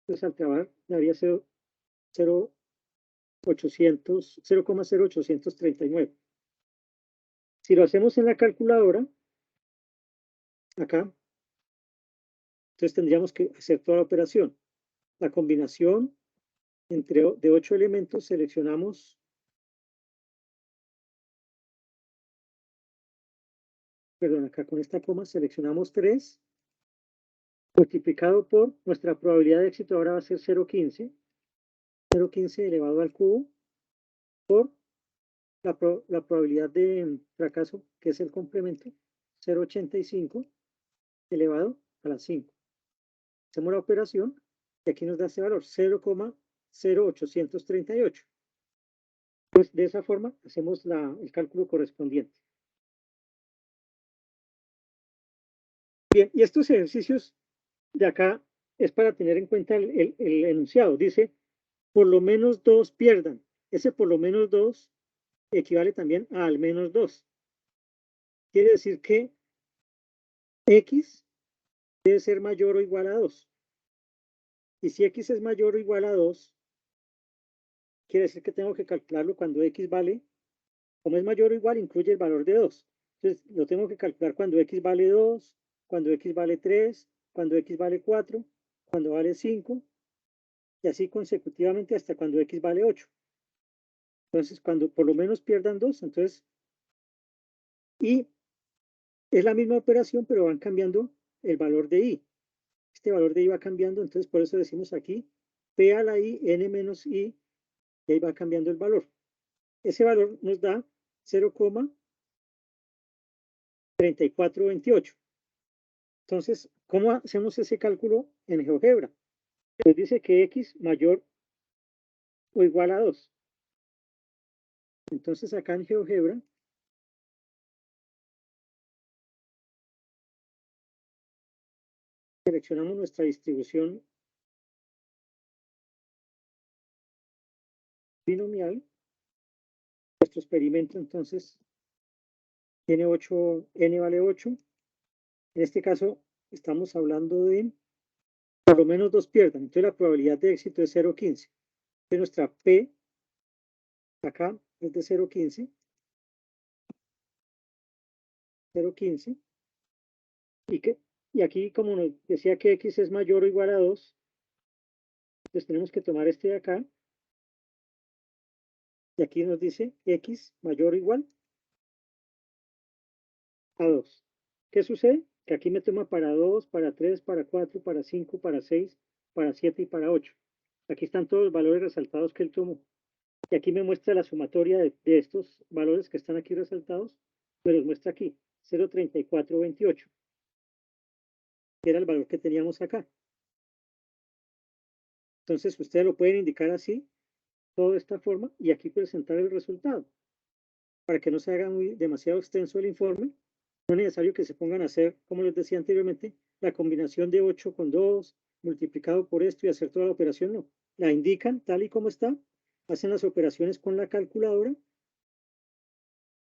Entonces al trabajar daría 0,0839. Si lo hacemos en la calculadora, acá, entonces tendríamos que hacer toda la operación. La combinación de 8 elementos, seleccionamos, perdón, acá con esta coma seleccionamos 3, multiplicado por nuestra probabilidad de éxito ahora va a ser 0,15. 0,15 elevado al cubo por la probabilidad de fracaso, que es el complemento, 0,85 elevado a la 5. Hacemos la operación y aquí nos da ese valor, 0,0838. Pues de esa forma hacemos el cálculo correspondiente. Bien, y estos ejercicios de acá es para tener en cuenta el enunciado. Dice, por lo menos 2 pierdan. Ese por lo menos 2 equivale también a al menos 2. Quiere decir que X debe ser mayor o igual a 2. Y si X es mayor o igual a 2, quiere decir que tengo que calcularlo cuando X vale, como es mayor o igual, incluye el valor de 2. Entonces, lo tengo que calcular cuando X vale 2, cuando X vale 3, cuando X vale 4, cuando vale 5, y así consecutivamente hasta cuando X vale 8. Entonces, cuando por lo menos pierdan 2, entonces, y es la misma operación, pero van cambiando el valor de I. Este valor de I va cambiando, entonces por eso decimos aquí, P a la I, N menos I, y ahí va cambiando el valor. Ese valor nos da 0,3428. Entonces, ¿cómo hacemos ese cálculo en GeoGebra? Nos dice que X mayor o igual a 2. Entonces, acá en GeoGebra, seleccionamos nuestra distribución binomial. Nuestro experimento, entonces, tiene 8, N vale 8. En este caso, estamos hablando de por lo menos 2 pierdan. Entonces, la probabilidad de éxito es 0,15. Entonces, nuestra P acá es de 0,15. 0,15. Y aquí, como nos decía que X es mayor o igual a 2, entonces tenemos que tomar este de acá. Y aquí nos dice X mayor o igual a 2. ¿Qué sucede? Que aquí me toma para 2, para 3, para 4, para 5, para 6, para 7 y para 8. Aquí están todos los valores resaltados que él tomó. Y aquí me muestra la sumatoria de estos valores que están aquí resaltados. Me los muestra aquí, 0,3428. Que era el valor que teníamos acá. Entonces, ustedes lo pueden indicar así, todo de esta forma, y aquí presentar el resultado. Para que no se haga demasiado extenso el informe, no es necesario que se pongan a hacer, como les decía anteriormente, la combinación de 8 con 2, multiplicado por esto y hacer toda la operación, no. La indican tal y como está, hacen las operaciones con la calculadora.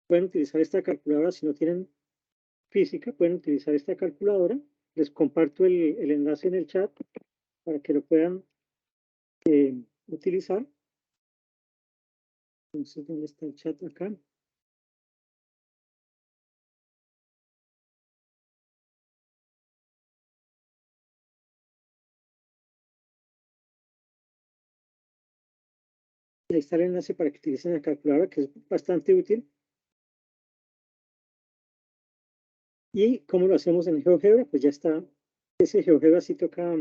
Pueden utilizar esta calculadora si no tienen física, pueden utilizar esta calculadora. Les comparto el enlace en el chat para que lo puedan utilizar. Entonces, ¿dónde está el chat acá? Ahí está el enlace para que utilicen la calculadora, que es bastante útil. ¿Y cómo lo hacemos en GeoGebra? Pues ya está. Ese GeoGebra sí toca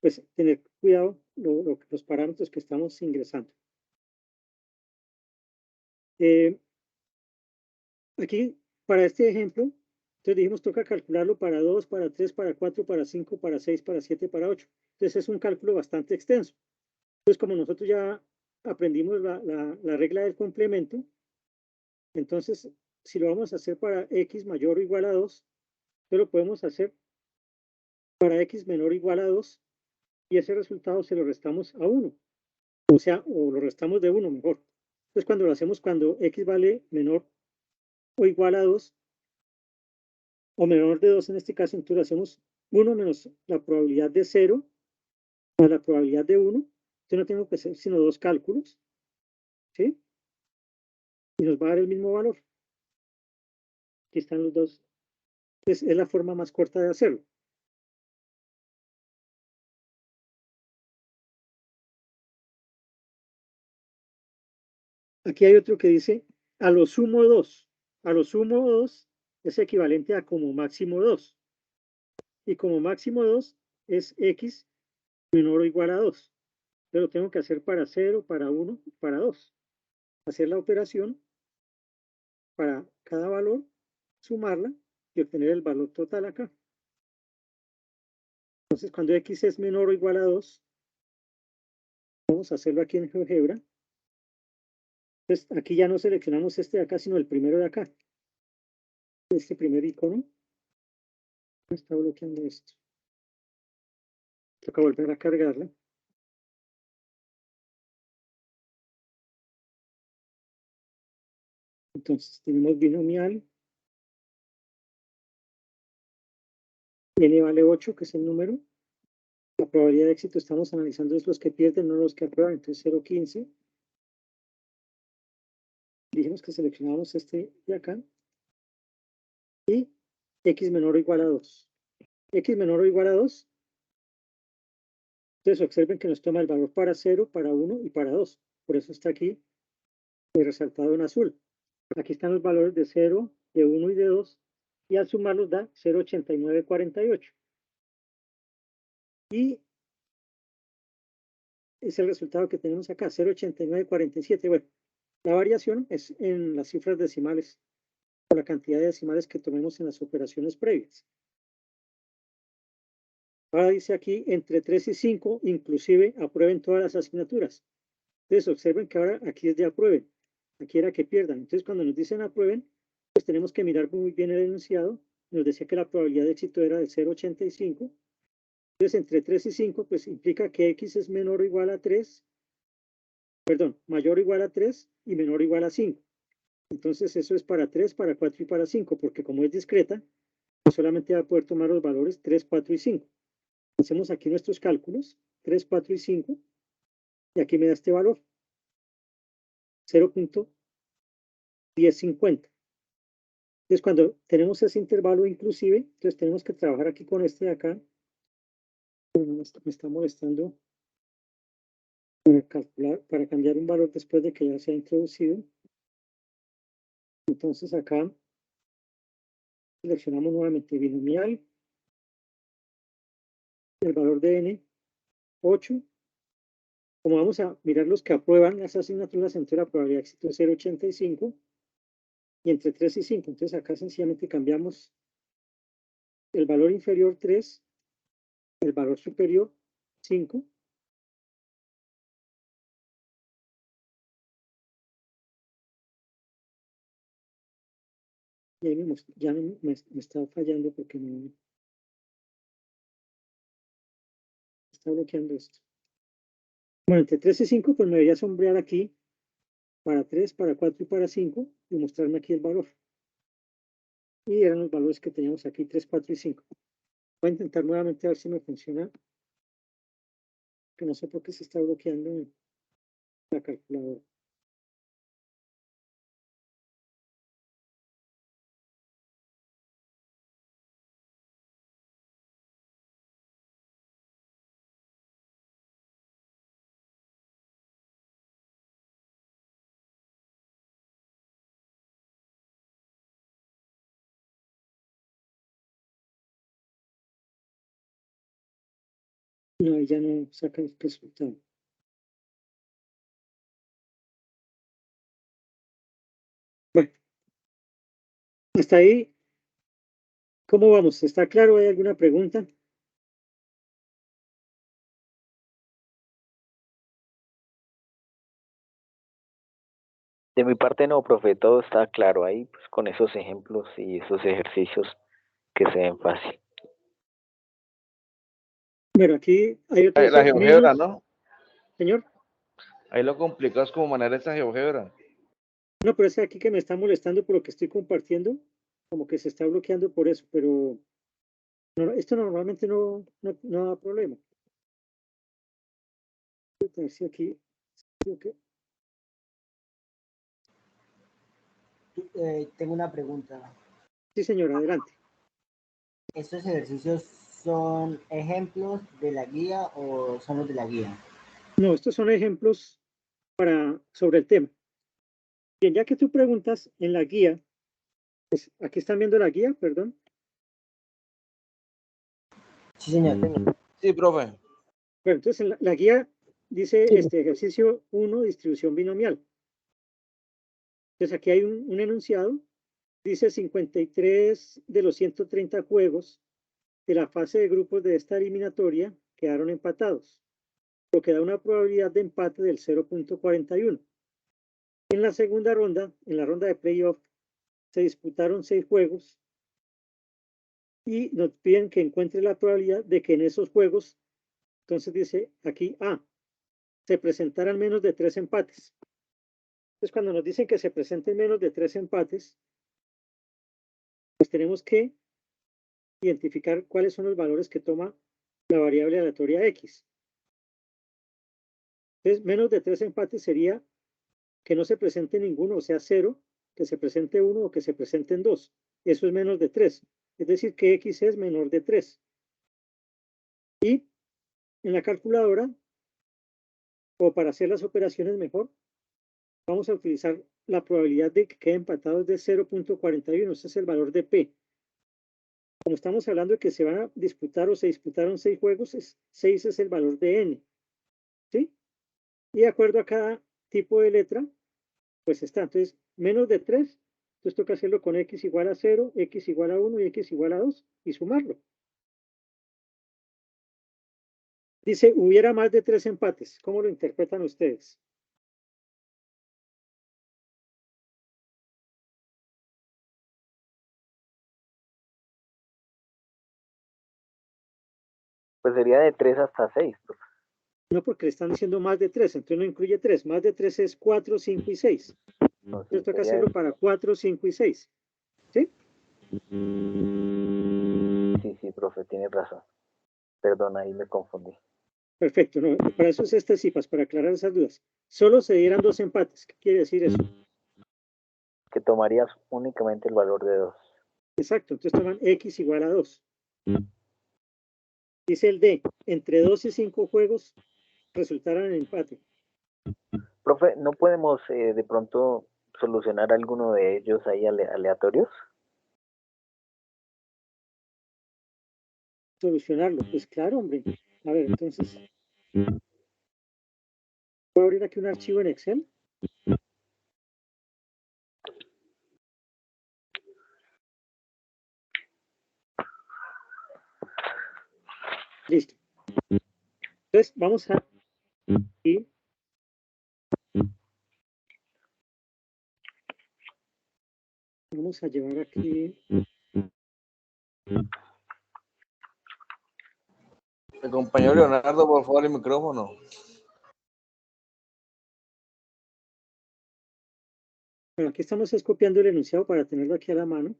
pues, tener cuidado los parámetros que estamos ingresando. Aquí, para este ejemplo, entonces dijimos toca calcularlo para 2, para 3, para 4, para 5, para 6, para 7, para 8. Entonces es un cálculo bastante extenso. Entonces, como nosotros ya aprendimos la regla del complemento, entonces, si lo vamos a hacer para X mayor o igual a 2, entonces lo podemos hacer para X menor o igual a 2, y ese resultado se lo restamos a 1. O sea, o lo restamos de 1 mejor. Entonces, cuando lo hacemos cuando X vale menor o igual a 2, o menor de 2 en este caso, entonces lo hacemos 1 menos la probabilidad de 0 más la probabilidad de 1. Entonces no tengo que hacer sino 2 cálculos, ¿sí? Y nos va a dar el mismo valor. Aquí están los dos. Entonces es la forma más corta de hacerlo. Aquí hay otro que dice a lo sumo 2. A lo sumo 2 es equivalente a como máximo 2. Y como máximo 2 es X menor o igual a 2. Pero tengo que hacer para 0, para 1, para 2. hacer la operación para cada valor, sumarla y obtener el valor total acá. Entonces, cuando x es menor o igual a 2, vamos a hacerlo aquí en GeoGebra. Entonces, aquí ya no seleccionamos este de acá, sino el primero de acá. Este primer icono está bloqueando esto. Toca volver a cargarla. Entonces, tenemos binomial. N vale 8, que es el número. La probabilidad de éxito estamos analizando es los que pierden, no los que aprueban. Entonces 0,15. Dijimos que seleccionamos este de acá. Y x menor o igual a 2. X menor o igual a 2. Entonces observen que nos toma el valor para 0, para 1 y para 2. Por eso está aquí resaltado en azul. Aquí están los valores de 0, de 1 y de 2. Y al sumarlos da 0,8948. Y es el resultado que tenemos acá, 0,8947. Bueno, la variación es en las cifras decimales, por la cantidad de decimales que tomemos en las operaciones previas. Ahora dice aquí, entre 3 y 5, inclusive aprueben todas las asignaturas. Entonces observen que ahora aquí es de aprueben, aquí era que pierdan. Entonces cuando nos dicen aprueben, pues tenemos que mirar muy bien el enunciado. Nos decía que la probabilidad de éxito era de 0,85. Entonces entre 3 y 5, pues implica que x es menor o igual a 3, perdón, mayor o igual a 3 y menor o igual a 5. Entonces eso es para 3, para 4 y para 5, porque como es discreta, pues solamente va a poder tomar los valores 3, 4 y 5. Hacemos aquí nuestros cálculos, 3, 4 y 5, y aquí me da este valor, 0,1050. Entonces cuando tenemos ese intervalo inclusive, entonces tenemos que trabajar aquí con este de acá. Bueno, me está molestando para calcular, para cambiar un valor después de que ya se ha introducido. Entonces acá seleccionamos nuevamente binomial, el valor de n, 8. Como vamos a mirar los que aprueban las asignaturas, entonces la probabilidad de éxito es 0,85 y entre 3 y 5. Entonces acá sencillamente cambiamos el valor inferior 3, el valor superior 5. Y ahí ya me está fallando porque me está bloqueando esto. Bueno, entre 3 y 5, pues me debería sombrear aquí para 3, para 4 y para 5 y mostrarme aquí el valor. Y eran los valores que teníamos aquí, 3, 4 y 5. Voy a intentar nuevamente a ver si me funciona. Que no sé por qué se está bloqueando la calculadora. No, ya no saca el resultado. Bueno, hasta ahí, ¿cómo vamos? ¿Está claro? ¿Hay alguna pregunta? De mi parte no, profe, todo está claro ahí, pues con esos ejemplos y esos ejercicios que se ven fácil. Bueno, aquí hay otro. La GeoGebra, ¿no? Señor. Ahí lo complicado es como manejar esa GeoGebra. No, pero es aquí que me está molestando por lo que estoy compartiendo, como que se está bloqueando por eso, pero no, esto normalmente no da problema. A ver si aquí. Okay. Tengo una pregunta. Sí, señor, adelante. ¿Estos ejercicios son ejemplos de la guía o son los de la guía? No, estos son ejemplos sobre el tema. Bien, ya que tú preguntas en la guía, pues, aquí están viendo la guía, perdón. Sí, señor. Tengo. Sí, profe. Bueno, entonces la guía dice ejercicio 1, distribución binomial. Entonces aquí hay un enunciado, dice 53 de los 130 juegos de la fase de grupos de esta eliminatoria quedaron empatados, lo que da una probabilidad de empate del 0.41. En la segunda ronda, en la ronda de playoff, se disputaron 6 juegos y nos piden que encuentre la probabilidad de que en esos juegos, entonces dice aquí se presentaran menos de 3 empates. Entonces cuando nos dicen que se presenten menos de 3 empates, pues tenemos que identificar cuáles son los valores que toma la variable aleatoria X. Entonces, menos de 3 empates sería que no se presente ninguno, o sea, 0, que se presente 1 o que se presenten 2. Eso es menos de 3. Es decir, que X es menor de 3. Y en la calculadora, o para hacer las operaciones mejor, vamos a utilizar la probabilidad de que quede empatados de 0.41. Ese es el valor de P. Como estamos hablando de que se van a disputar o se disputaron 6 juegos, 6 es el valor de N. ¿Sí? Y de acuerdo a cada tipo de letra, pues está. Entonces, menos de 3, entonces toca hacerlo con X igual a 0, X igual a 1 y X igual a 2 y sumarlo. Dice, hubiera más de 3 empates. ¿Cómo lo interpretan ustedes? Pues sería de 3 hasta 6. No, porque le están diciendo más de 3, entonces no incluye 3. Más de 3 es 4, 5 y 6. Entonces toca hacerlo para 4, 5 y 6. ¿Sí? Sí, profe, tiene razón. Perdón, ahí me confundí. Perfecto, no, para eso es este CIPAS, para aclarar esas dudas. Solo se dieran 2 empates. ¿Qué quiere decir eso? Que tomarías únicamente el valor de 2. Exacto, entonces toman X igual a 2. Dice el D, entre 2 y 5 juegos resultaran en empate. Profe, ¿no podemos de pronto solucionar alguno de ellos ahí aleatorios? Solucionarlo, pues claro, hombre. A ver, entonces, voy a abrir aquí un archivo en Excel. Listo. Entonces, vamos a ir. Vamos a llevar aquí. El compañero Leonardo, por favor, el micrófono. Bueno, aquí estamos copiando el enunciado para tenerlo aquí a la mano.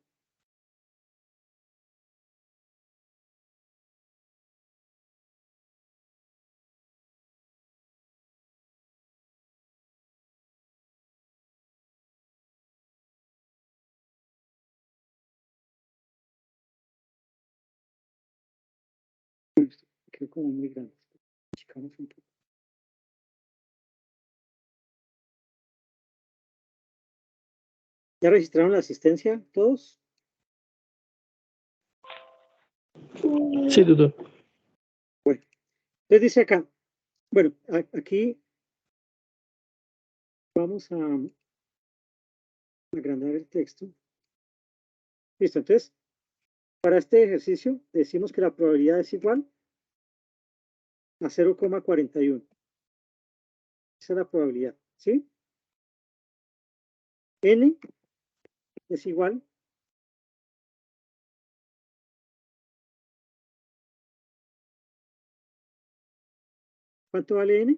Quedó como muy grande. Achicamos un poco. ¿Ya registraron la asistencia todos? Sí, tutor. Bueno, entonces dice acá, bueno, aquí vamos a agrandar el texto. Listo, entonces, para este ejercicio decimos que la probabilidad es igual a 0,41. Esa es la probabilidad, ¿sí? N es igual ¿cuánto vale N?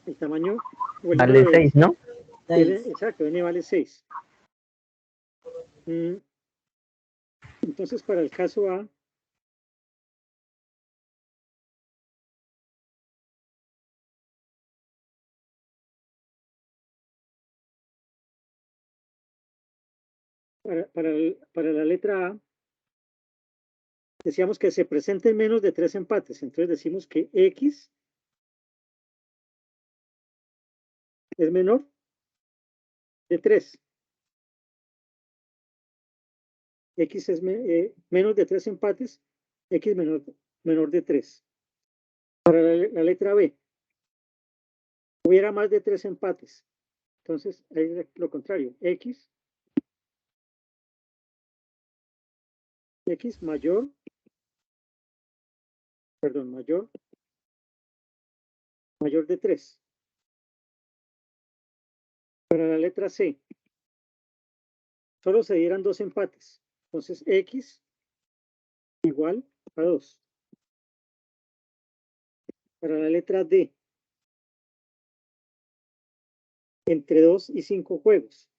El tamaño o el Vale número de 6, ¿no? N, exacto, N vale 6. Entonces, para el caso A, para la letra A, decíamos que se presenten menos de 3 empates. Entonces decimos que X es menor de 3. X es menos de 3 empates, X menor de 3. Para la letra B, hubiera más de 3 empates. Entonces, ahí es lo contrario, X mayor, mayor de 3. Para la letra C, solo se dieran 2 empates. Entonces, X igual a 2. Para la letra D, entre 2 y 5 juegos.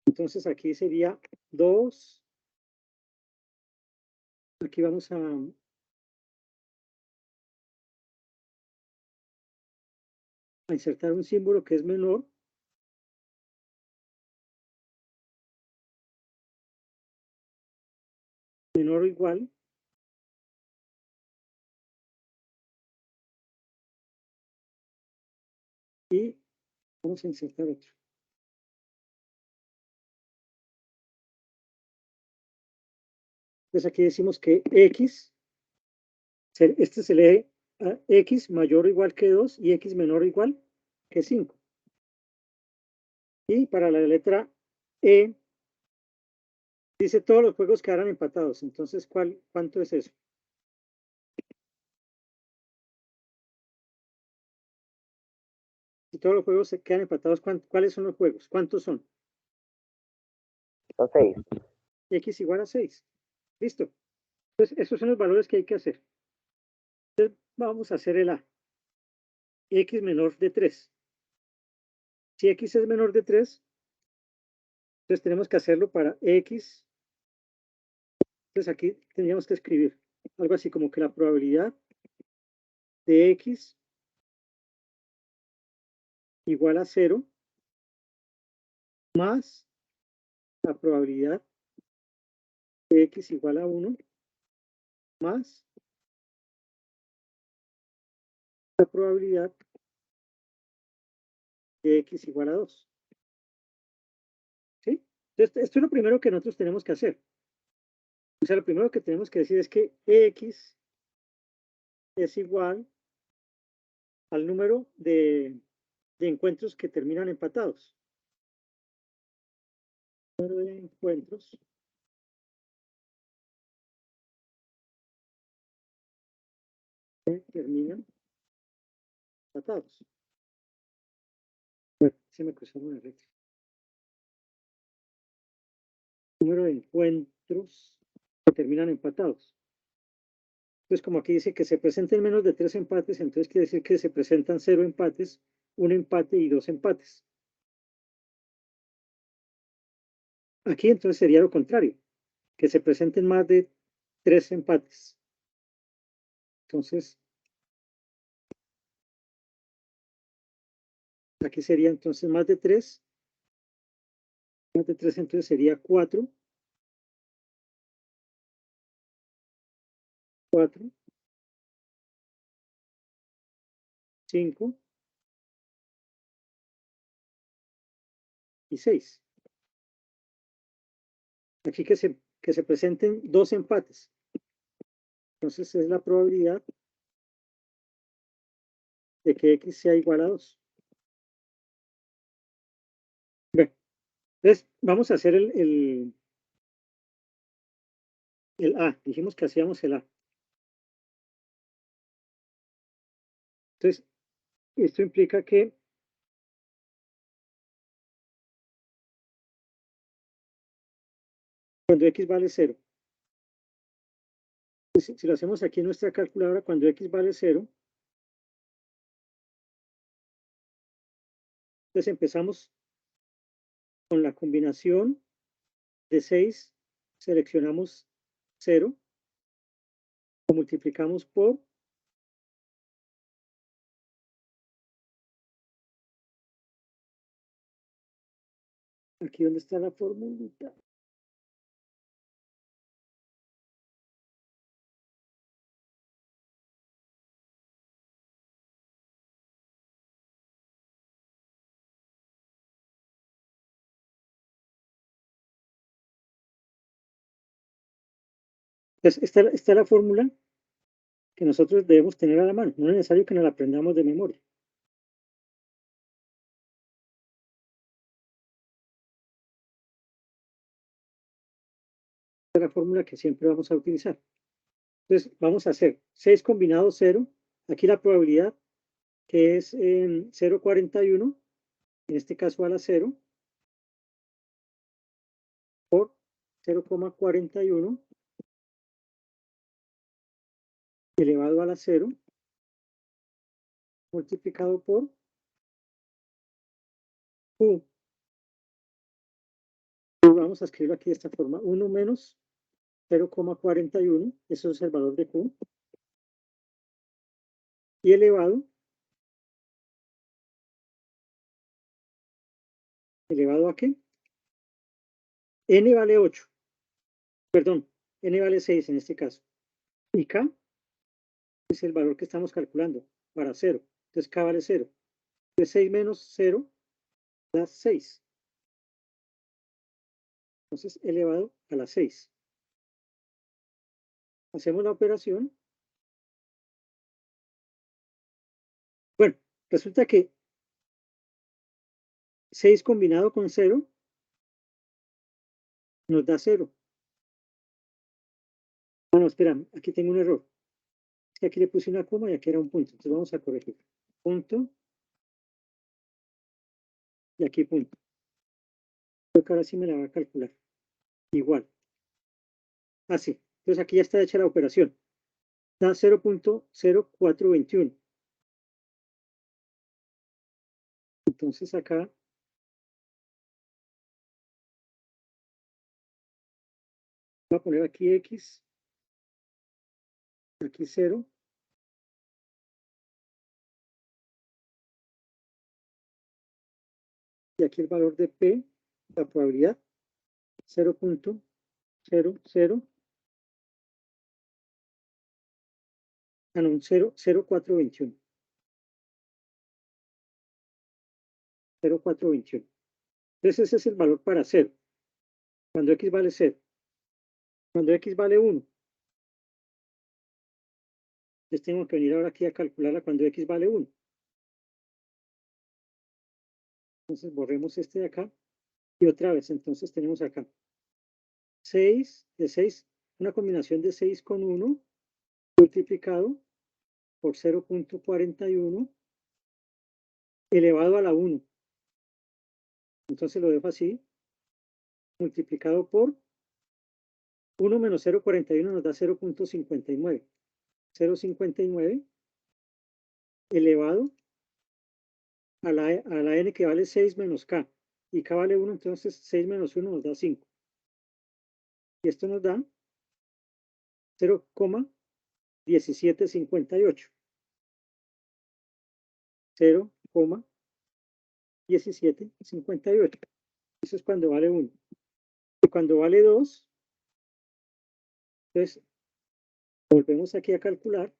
Entonces, aquí sería 2. Aquí vamos a insertar un símbolo que es menor. Menor o igual. Y vamos a insertar otro. Entonces aquí decimos que X, este se lee a X mayor o igual que 2 y X menor o igual que 5. Y para la letra E, dice todos los juegos quedarán empatados. Entonces, ¿cuánto es eso? Si todos los juegos se quedan empatados, ¿cuáles son los juegos? ¿Cuántos son? Son 6. X igual a 6. Listo. Entonces, esos son los valores que hay que hacer. Entonces, vamos a hacer el A. X menor de 3. Si X es menor de 3, entonces tenemos que hacerlo para X. Entonces aquí tendríamos que escribir algo así como que la probabilidad de X igual a 0 más la probabilidad de X igual a 1 más la probabilidad de X igual a 2. ¿Sí? Entonces, esto es lo primero que nosotros tenemos que hacer. O sea, lo primero que tenemos que decir es que X es igual al número de encuentros que terminan empatados. Número de encuentros que terminan empatados. Bueno, se me cruzaron las letras. Número de encuentros que terminan empatados. Entonces, como aquí dice que se presenten menos de 3 empates, entonces quiere decir que se presentan 0 empates, 1 empate y 2 empates. Aquí entonces sería lo contrario, que se presenten más de 3 empates. Entonces, aquí sería entonces más de 3. Más de 3 entonces sería 4. 4. 5. Y 6. Aquí que se presenten 2 empates. Entonces es la probabilidad de que X sea igual a 2. Bueno, entonces vamos a hacer el A. Dijimos que hacíamos el A. Entonces, esto implica que cuando X vale 0, si lo hacemos aquí en nuestra calculadora, cuando X vale 0, entonces empezamos con la combinación de 6, seleccionamos 0, lo multiplicamos por aquí donde está la formulita. Entonces, esta es la fórmula que nosotros debemos tener a la mano. No es necesario que nos la aprendamos de memoria. es la fórmula que siempre vamos a utilizar. Entonces, vamos a hacer 6 combinado 0. Aquí la probabilidad que es 0,41, en este caso a la 0, por 0,41 elevado a la 0, multiplicado por Q. Vamos a escribirlo aquí de esta forma, 1 menos 0,41, eso es el valor de Q, y elevado ¿a qué? N vale 8, perdón, N vale 6 en este caso, y K es el valor que estamos calculando para 0, entonces K vale 0, entonces 6 menos 0 da 6, entonces elevado a la 6. Hacemos la operación. Bueno, resulta que 6 combinado con 0 nos da 0. Bueno, espera, aquí tengo un error. Es que aquí le puse una coma y aquí era un punto. Entonces vamos a corregir. Punto. Y aquí punto. Creo que ahora sí me la va a calcular. Igual. Así. Entonces aquí ya está hecha la operación. Da 0.0421. Entonces acá voy a poner aquí X. Aquí 0. Y aquí el valor de P, la probabilidad, 0.00. Ah, no, 0.0421. 0.421. Entonces ese es el valor para 0. Cuando X vale 0. Cuando X vale 1. Entonces tengo que venir ahora aquí a calcularla cuando X vale 1. Entonces borremos este de acá. Y otra vez, entonces tenemos acá 6 de 6, una combinación de 6 con 1 multiplicado por 0.41 elevado a la 1. Entonces lo dejo así, multiplicado por 1 menos 0.41 nos da 0.59. 0.59 elevado a la n que vale 6 menos k. Y k vale 1, entonces 6 menos 1 nos da 5. Y esto nos da 0,1758. 0,1758. Eso es cuando vale 1. Y cuando vale 2, entonces volvemos aquí a calcular.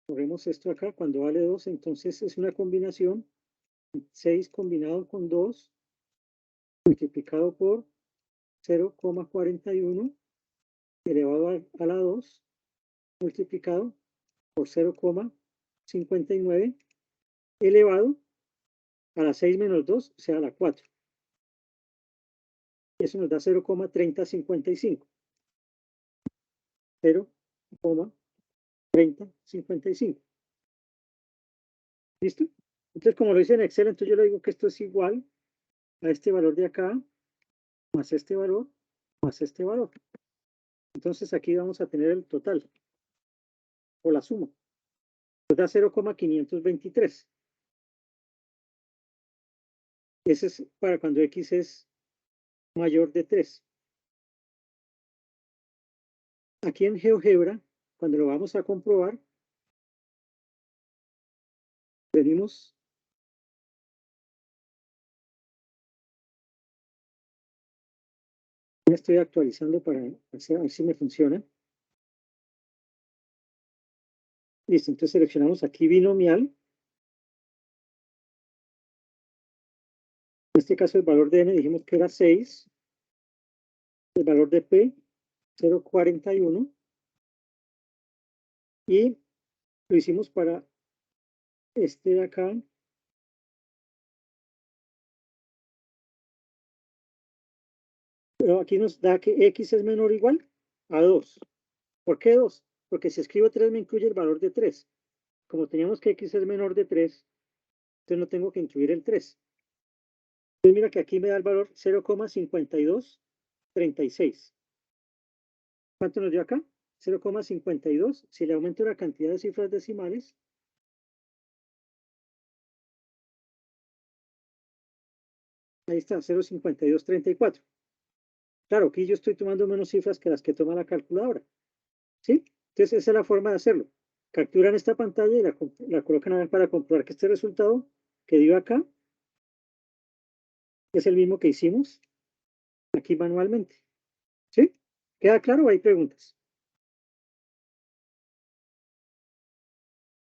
Corremos esto acá. Cuando vale 2, entonces es una combinación. 6 combinado con 2 multiplicado por 0,41 elevado a la 2 multiplicado por 0,59 elevado a la 6 menos 2, o sea, a la 4. Eso nos da 0,3055. 0,3055. ¿Listo? Entonces, como lo hice en Excel, entonces yo le digo que esto es igual a este valor de acá, más este valor, más este valor. Entonces aquí vamos a tener el total, o la suma. Nos da 0,523. Ese es para cuando X es mayor de 3. Aquí en GeoGebra, cuando lo vamos a comprobar, venimos ya estoy actualizando para ver si me funciona. Listo, entonces seleccionamos aquí binomial. En este caso el valor de n dijimos que era 6. El valor de p, 0,41. Y lo hicimos para este de acá. Pero aquí nos da que x es menor o igual a 2. ¿Por qué 2? Porque si escribo 3 me incluye el valor de 3. Como teníamos que x es menor de 3, entonces no tengo que incluir el 3. Entonces mira que aquí me da el valor 0,5236. ¿Cuánto nos dio acá? 0,52. Si le aumento la cantidad de cifras decimales, ahí está, 0,5234. Claro, aquí yo estoy tomando menos cifras que las que toma la calculadora. ¿Sí? Entonces esa es la forma de hacerlo. Capturan esta pantalla y la colocan a ver para comprobar que este resultado que dio acá es el mismo que hicimos aquí manualmente. ¿Sí? ¿Queda claro o hay preguntas?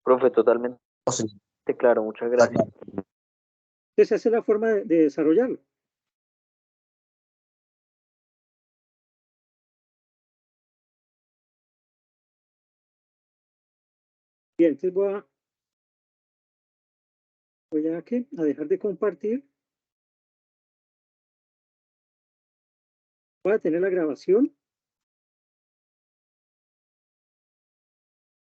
Profe, totalmente Sí. claro, muchas gracias. Entonces esa es la forma de desarrollarlo. Bien, entonces voy a dejar de compartir. Voy a tener la grabación.